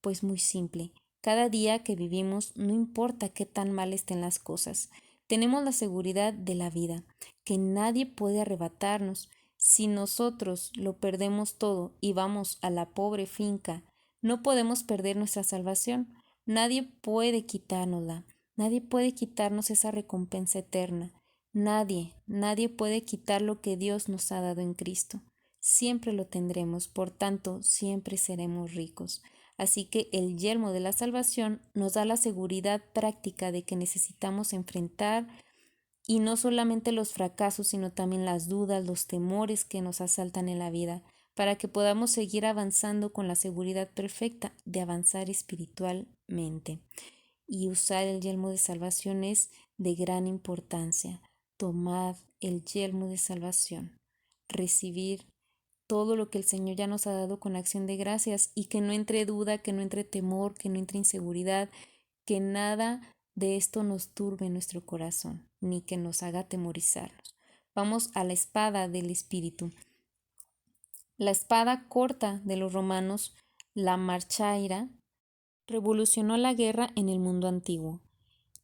Pues muy simple. Cada día que vivimos, no importa qué tan mal estén las cosas, tenemos la seguridad de la vida, que nadie puede arrebatarnos. Si nosotros lo perdemos todo y vamos a la pobre finca, no podemos perder nuestra salvación. Nadie puede quitárnosla. Nadie puede quitarnos esa recompensa eterna. Nadie puede quitar lo que Dios nos ha dado en Cristo. Siempre lo tendremos, por tanto, siempre seremos ricos. Así que el yelmo de la salvación nos da la seguridad práctica de que necesitamos enfrentar y no solamente los fracasos, sino también las dudas, los temores que nos asaltan en la vida, para que podamos seguir avanzando con la seguridad perfecta de avanzar espiritualmente. Y usar el yelmo de salvación es de gran importancia. Tomad el yelmo de salvación. Recibir todo lo que el Señor ya nos ha dado con acción de gracias y que no entre duda, que no entre temor, que no entre inseguridad, que nada de esto nos turbe nuestro corazón, ni que nos haga atemorizarnos. Vamos a la espada del Espíritu. La espada corta de los romanos, la marchaira, revolucionó la guerra en el mundo antiguo.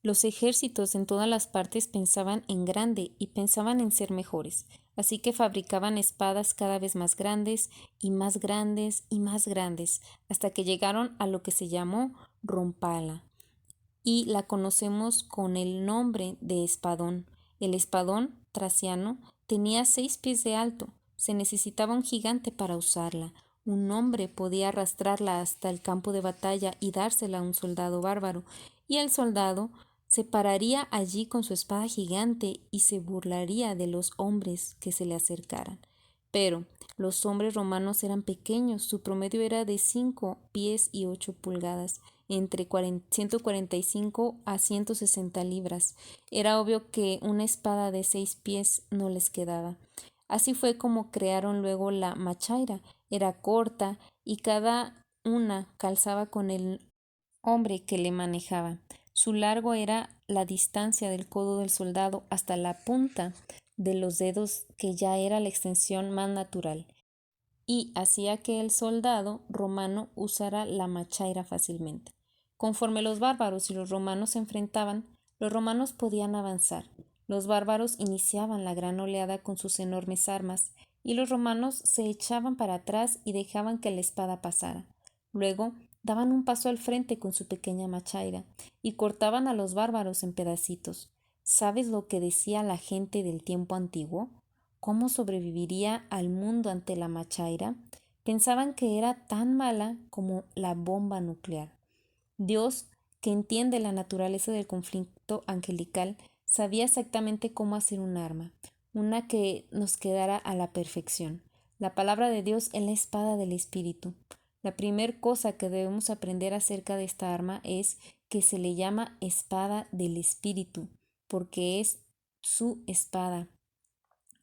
Los ejércitos en todas las partes pensaban en grande y pensaban en ser mejores, así que fabricaban espadas cada vez más grandes y más grandes y más grandes, hasta que llegaron a lo que se llamó rompala, y la conocemos con el nombre de espadón. El espadón traciano tenía 6 pies de alto. Se necesitaba un gigante para usarla, Un hombre podía arrastrarla hasta el campo de batalla y dársela a un soldado bárbaro, y el soldado se pararía allí con su espada gigante y se burlaría de los hombres que se le acercaran. Pero los hombres romanos eran pequeños, su promedio era de 5 pies y 8 pulgadas, entre 145 a 160 libras. Era obvio que una espada de 6 pies no les quedaba. Así fue como crearon luego la machaira. Era corta y cada una calzaba con el hombre que le manejaba. Su largo era la distancia del codo del soldado hasta la punta de los dedos, que ya era la extensión más natural, y hacía que el soldado romano usara la machaira fácilmente. Conforme los bárbaros y los romanos se enfrentaban, los romanos podían avanzar. Los bárbaros iniciaban la gran oleada con sus enormes armas, y los romanos se echaban para atrás y dejaban que la espada pasara. Luego daban un paso al frente con su pequeña machaira y cortaban a los bárbaros en pedacitos. ¿Sabes lo que decía la gente del tiempo antiguo? ¿Cómo sobreviviría al mundo ante la machaira? Pensaban que era tan mala como la bomba nuclear. Dios, que entiende la naturaleza del conflicto angelical, sabía exactamente cómo hacer un arma, una que nos quedara a la perfección. La palabra de Dios es la espada del Espíritu. La primera cosa que debemos aprender acerca de esta arma es que se le llama espada del Espíritu, porque es su espada.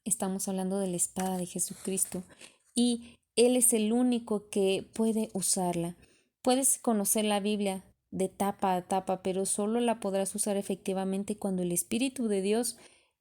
Estamos hablando de la espada de Jesucristo y Él es el único que puede usarla. Puedes conocer la Biblia de tapa a tapa, pero solo la podrás usar efectivamente cuando el Espíritu de Dios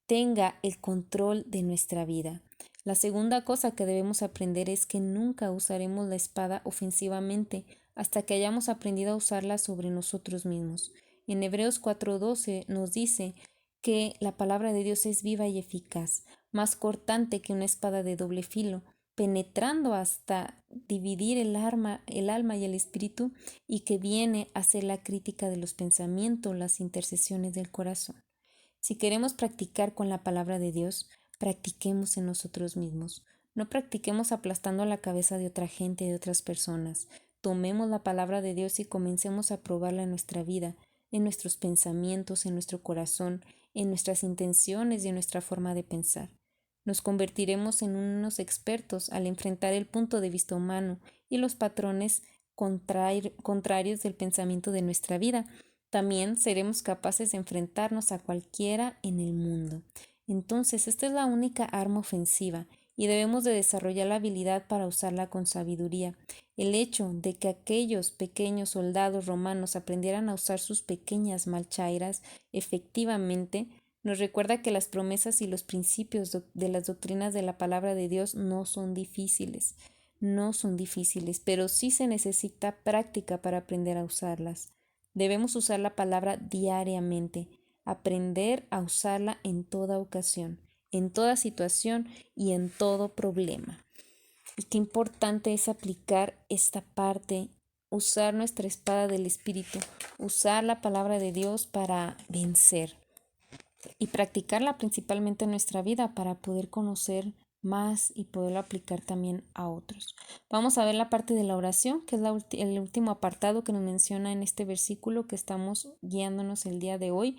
tenga el control de nuestra vida. La segunda cosa que debemos aprender es que nunca usaremos la espada ofensivamente hasta que hayamos aprendido a usarla sobre nosotros mismos. En Hebreos 4:12 nos dice que la palabra de Dios es viva y eficaz, más cortante que una espada de doble filo, penetrando hasta dividir el alma y el espíritu, y que viene a ser la crítica de los pensamientos, las intercesiones del corazón. Si queremos practicar con la palabra de Dios, practiquemos en nosotros mismos. No practiquemos aplastando la cabeza de otra gente, de otras personas. Tomemos la palabra de Dios y comencemos a probarla en nuestra vida, en nuestros pensamientos, en nuestro corazón, en nuestras intenciones y en nuestra forma de pensar. Nos convertiremos en unos expertos al enfrentar el punto de vista humano y los patrones contrarios del pensamiento de nuestra vida. También seremos capaces de enfrentarnos a cualquiera en el mundo. Entonces, esta es la única arma ofensiva y debemos de desarrollar la habilidad para usarla con sabiduría. El hecho de que aquellos pequeños soldados romanos aprendieran a usar sus pequeñas malchairas efectivamente nos recuerda que las promesas y los principios de las doctrinas de la palabra de Dios no son difíciles, pero sí se necesita práctica para aprender a usarlas. Debemos usar la palabra diariamente, aprender a usarla en toda ocasión, en toda situación y en todo problema. Y qué importante es aplicar esta parte, usar nuestra espada del Espíritu, usar la palabra de Dios para vencer y practicarla principalmente en nuestra vida para poder conocer más y poderlo aplicar también a otros. Vamos a ver la parte de la oración, que es el último apartado que nos menciona en este versículo que estamos guiándonos el día de hoy.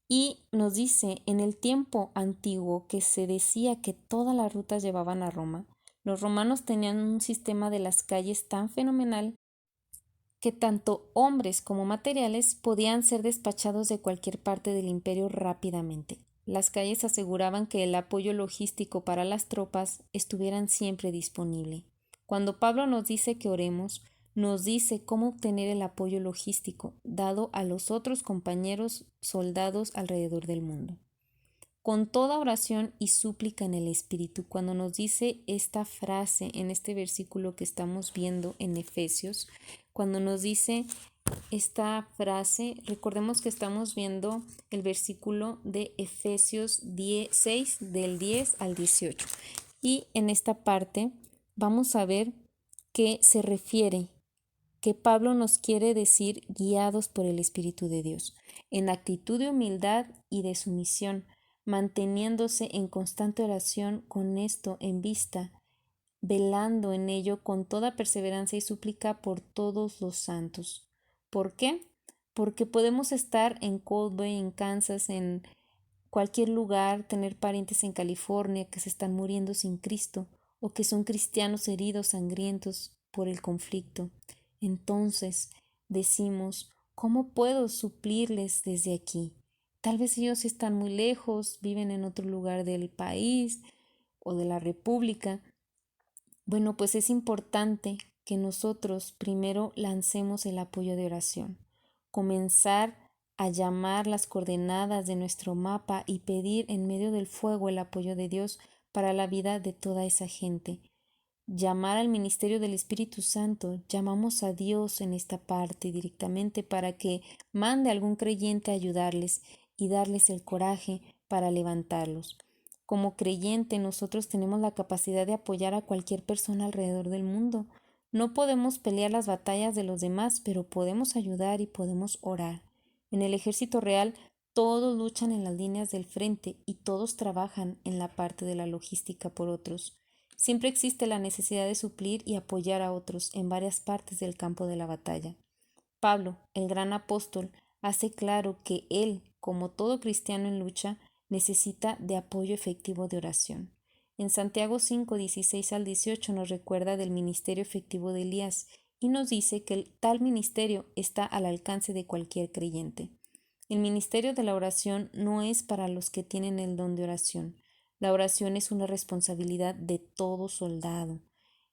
Y nos dice, en el tiempo antiguo que se decía que todas las rutas llevaban a Roma, los romanos tenían un sistema de las calles tan fenomenal que tanto hombres como materiales podían ser despachados de cualquier parte del imperio rápidamente. Las calles aseguraban que el apoyo logístico para las tropas estuvieran siempre disponible. Cuando Pablo nos dice que oremos, nos dice cómo obtener el apoyo logístico dado a los otros compañeros soldados alrededor del mundo. Con toda oración y súplica en el Espíritu, cuando nos dice esta frase en este versículo que estamos viendo en Efesios, cuando nos dice esta frase, recordemos que estamos viendo el versículo de Efesios 6 del 10 al 18. Y en esta parte vamos a ver que se refiere, que Pablo nos quiere decir guiados por el Espíritu de Dios, en actitud de humildad y de sumisión, manteniéndose en constante oración con esto en vista, velando en ello con toda perseverancia y súplica por todos los santos. ¿Por qué? Porque podemos estar en Coldway, en Kansas, en cualquier lugar, tener parientes en California que se están muriendo sin Cristo o que son cristianos heridos, sangrientos por el conflicto. Entonces decimos, ¿cómo puedo suplirles desde aquí? Tal vez ellos están muy lejos, viven en otro lugar del país o de la república. Bueno, pues es importante que nosotros primero lancemos el apoyo de oración, comenzar a llamar las coordenadas de nuestro mapa y pedir en medio del fuego el apoyo de Dios para la vida de toda esa gente. Llamar al ministerio del Espíritu Santo, llamamos a Dios en esta parte directamente para que mande a algún creyente a ayudarles y darles el coraje para levantarlos. Como creyente, nosotros tenemos la capacidad de apoyar a cualquier persona alrededor del mundo. No podemos pelear las batallas de los demás, pero podemos ayudar y podemos orar. En el ejército real, todos luchan en las líneas del frente y todos trabajan en la parte de la logística por otros. Siempre existe la necesidad de suplir y apoyar a otros en varias partes del campo de la batalla. Pablo, el gran apóstol, hace claro que él, como todo cristiano en lucha, necesita de apoyo efectivo de oración. En Santiago 5, 16 al 18 nos recuerda del ministerio efectivo de Elías y nos dice que tal ministerio está al alcance de cualquier creyente. El ministerio de la oración no es para los que tienen el don de oración. La oración es una responsabilidad de todo soldado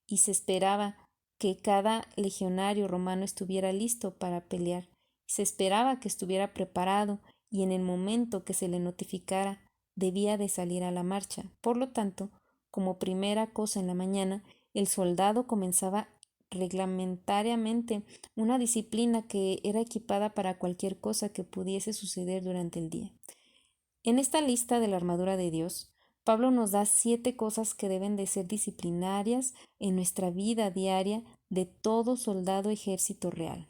y se esperaba que cada legionario romano estuviera listo para pelear. Se esperaba que estuviera preparado y en el momento que se le notificara debía de salir a la marcha. Por lo tanto, como primera cosa en la mañana, el soldado comenzaba reglamentariamente una disciplina que era equipada para cualquier cosa que pudiese suceder durante el día. En esta lista de la armadura de Dios, Pablo nos da 7 cosas que deben de ser disciplinarias en nuestra vida diaria de todo soldado ejército real.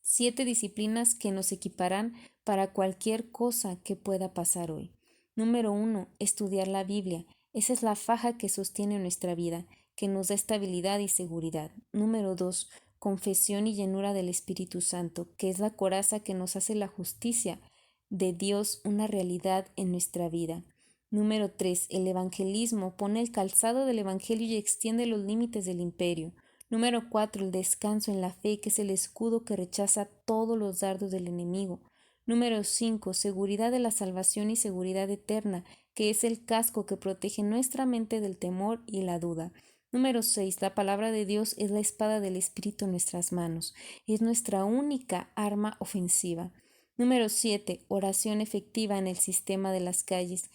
7 disciplinas que nos equiparán para cualquier cosa que pueda pasar hoy. Número 1. Estudiar la Biblia. Esa es la faja que sostiene nuestra vida, que nos da estabilidad y seguridad. Número 2. Confesión y llenura del Espíritu Santo, que es la coraza que nos hace la justicia de Dios una realidad en nuestra vida. Número 3. El evangelismo pone el calzado del evangelio y extiende los límites del imperio. Número 4. El descanso en la fe, que es el escudo que rechaza todos los dardos del enemigo. Número 5. Seguridad de la salvación y seguridad eterna, que es el casco que protege nuestra mente del temor y la duda. Número 6. La palabra de Dios es la espada del Espíritu en nuestras manos. Es nuestra única arma ofensiva. Número 7. Oración efectiva en el sistema de las calles,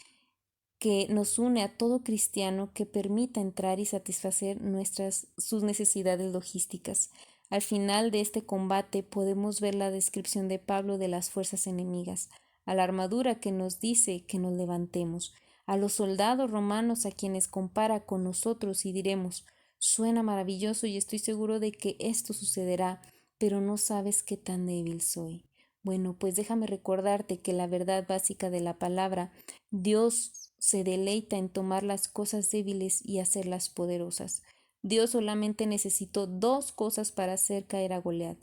que nos une a todo cristiano que permita entrar y satisfacer sus necesidades logísticas. Al final de este combate podemos ver la descripción de Pablo de las fuerzas enemigas, a la armadura que nos dice que nos levantemos, a los soldados romanos a quienes compara con nosotros y diremos, suena maravilloso y estoy seguro de que esto sucederá, pero no sabes qué tan débil soy. Bueno, pues déjame recordarte que la verdad básica de la palabra, Dios se deleita en tomar las cosas débiles y hacerlas poderosas. Dios solamente necesitó 2 cosas para hacer caer a Goliat,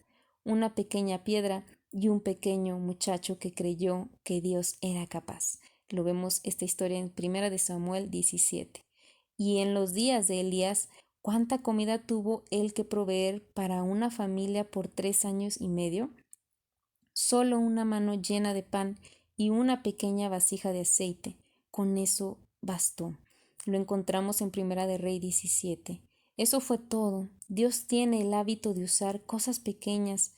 una pequeña piedra y un pequeño muchacho que creyó que Dios era capaz. Lo vemos esta historia en 1 de Samuel 17. Y en los días de Elías, ¿cuánta comida tuvo él que proveer para una familia por 3 años y medio? Solo una mano llena de pan y una pequeña vasija de aceite. Con eso bastó. Lo encontramos en Primera de Rey 17. Eso fue todo. Dios tiene el hábito de usar cosas pequeñas,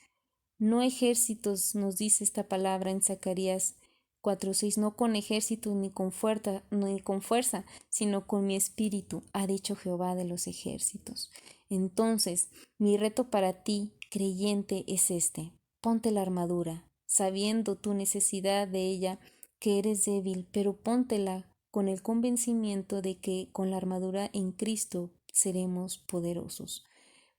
no ejércitos, nos dice esta palabra en Zacarías 4:6, no con ejércitos ni con fuerza, sino con mi espíritu, ha dicho Jehová de los ejércitos. Entonces, mi reto para ti, creyente, es este: ponte la armadura, sabiendo tu necesidad de ella, que eres débil, pero póntela con el convencimiento de que con la armadura en Cristo seremos poderosos.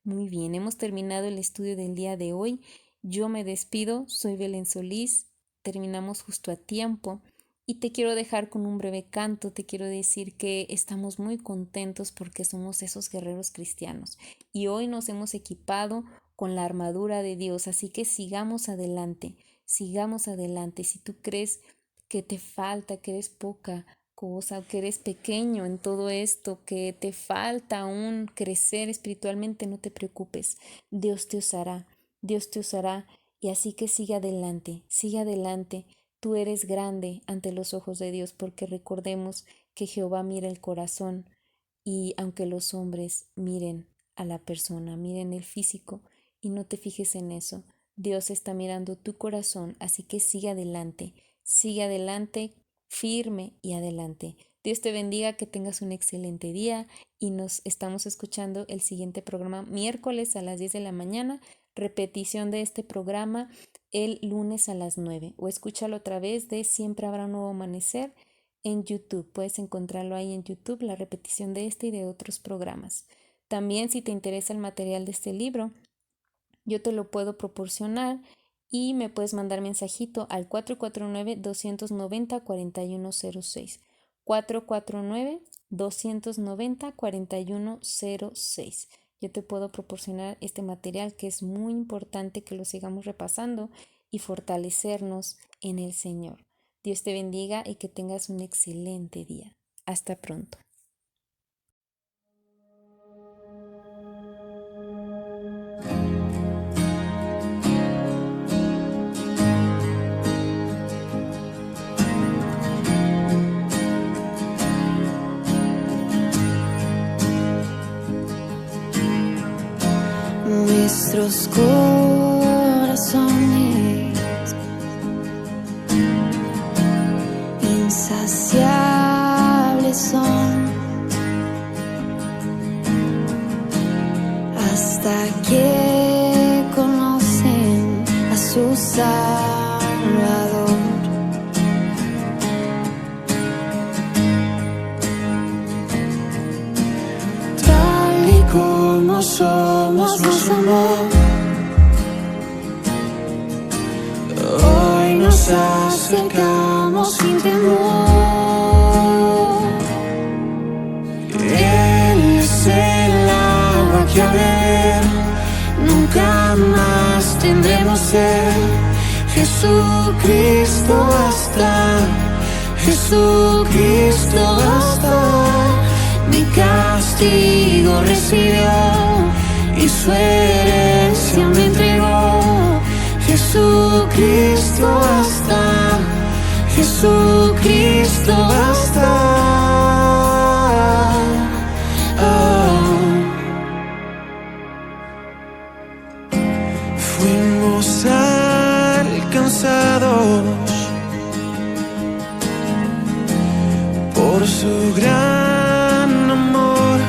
Muy bien, hemos terminado el estudio del día de hoy. Yo me despido, soy Belén Solís, terminamos justo a tiempo. Y te quiero dejar con un breve canto, te quiero decir que estamos muy contentos porque somos esos guerreros cristianos y hoy nos hemos equipado con la armadura de Dios, así que sigamos adelante, sigamos adelante. Si tú crees que te falta, que eres poca cosa, que eres pequeño en todo esto, que te falta aún crecer espiritualmente, no te preocupes, Dios te usará, Dios te usará y así que sigue adelante, sigue adelante. Tú eres grande ante los ojos de Dios porque recordemos que Jehová mira el corazón y aunque los hombres miren a la persona, miren el físico y no te fijes en eso, Dios está mirando tu corazón, así que sigue adelante, firme y adelante. Dios te bendiga, que tengas un excelente día y nos estamos escuchando el siguiente programa miércoles a las 10 de la mañana, repetición de este programa el lunes a las 9 o escúchalo otra vez de Siempre Habrá un Nuevo Amanecer en YouTube. Puedes encontrarlo ahí en YouTube, la repetición de este y de otros programas. También si te interesa el material de este libro, yo te lo puedo proporcionar y me puedes mandar mensajito al 449-290-4106. 449-290-4106. Yo te puedo proporcionar este material que es muy importante que lo sigamos repasando y fortalecernos en el Señor. Dios te bendiga y que tengas un excelente día. Hasta pronto. Nuestros corazones insaciables son hasta que conocen a su Salvador. Tal y como somos, nos amó. Hoy nos acercamos sin temor. Él es el agua que a beber nunca más tendremos sed. Jesucristo basta, Jesucristo basta. Mi castigo recibió y su herencia me entregó. Jesucristo basta, Jesucristo basta. Fuimos alcanzados por su gran amor,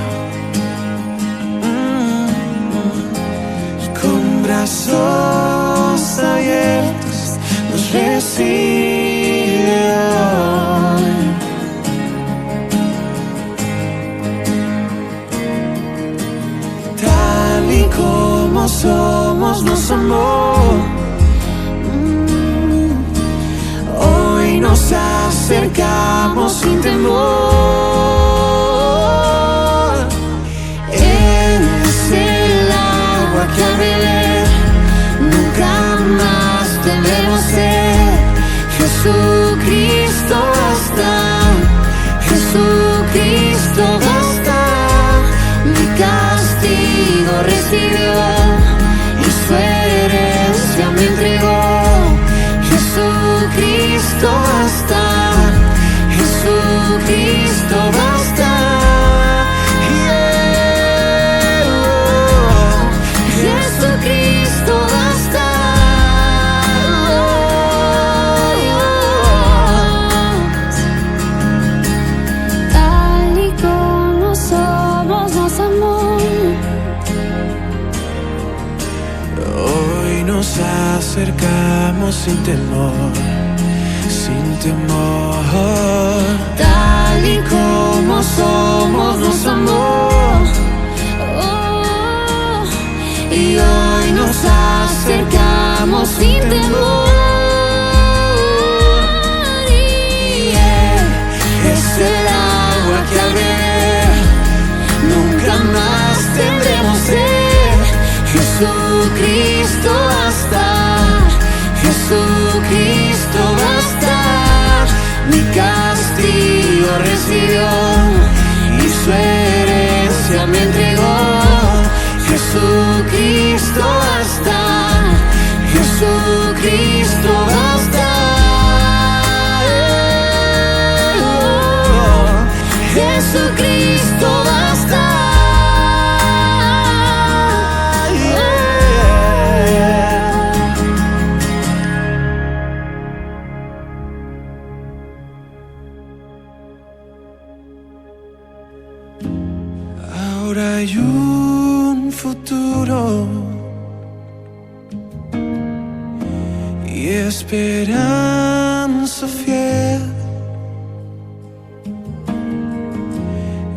con brazos abiertos nos recibe hoy. Tal y como somos nos amó. Hoy nos acercamos sin temor. Él es el agua que al beber nunca más tendremos sed. Jesucristo basta, Jesucristo basta. Mi castigo recibió y su herencia me entregó. Jesucristo basta, Jesucristo basta. Jesucristo basta. Tal y como somos nos amó. Hoy nos acercamos sin temor, sin temor. Tal y como somos nos amó. Y hoy nos acercamos sin temor. Y mi castigo recibió y su herencia me entregó. Jesucristo basta, Jesucristo basta, Jesucristo basta. Ahora hay un futuro y esperanza fiel.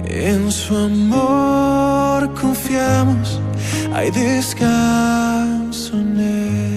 En su amor confiamos, hay descanso en él.